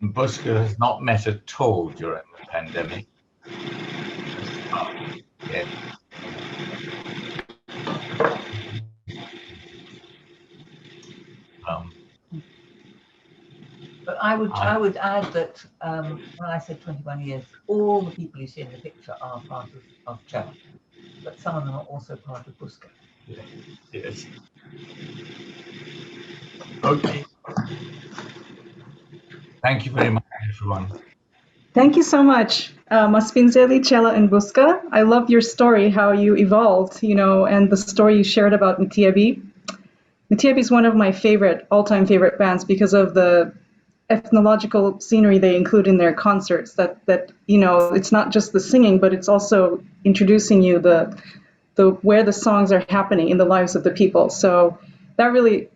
Buska has not met at all during the pandemic. Yeah. But I would add that when I said 21 years, all the people you see in the picture are part of Chela, but some of them are also part of Buska. Yeah. Yes. Okay. Thank you very much, everyone. Thank you so much, Maspindzeli, Chela, and Buska. I love your story, how you evolved, and the story you shared about Niavi. Niavi is one of my all-time favorite bands because of the ethnological scenery they include in their concerts. That it's not just the singing, but it's also introducing you the where the songs are happening in the lives of the people. So that really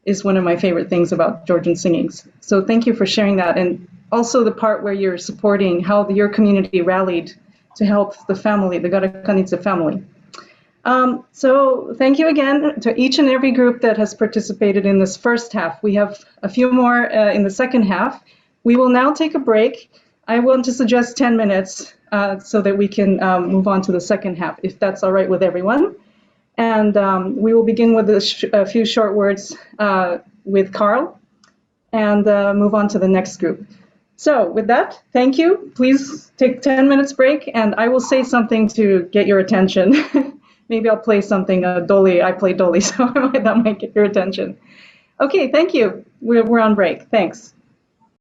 is one of my favorite things about Georgian singings. So thank you for sharing that. And also the part where you're supporting how your community rallied to help the family, the Garakanidze family. So thank you again to each and every group that has participated in this first half. We have a few more in the second half. We will now take a break. I want to suggest 10 minutes so that we can move on to the second half, if that's all right with everyone. And we will begin with a few short words with Carl and move on to the next group. So with that, thank you. Please take 10 minutes break and I will say something to get your attention. Maybe I'll play something, Dolly. I play Dolly, so that might get your attention. Okay, thank you. We're on break. Thanks.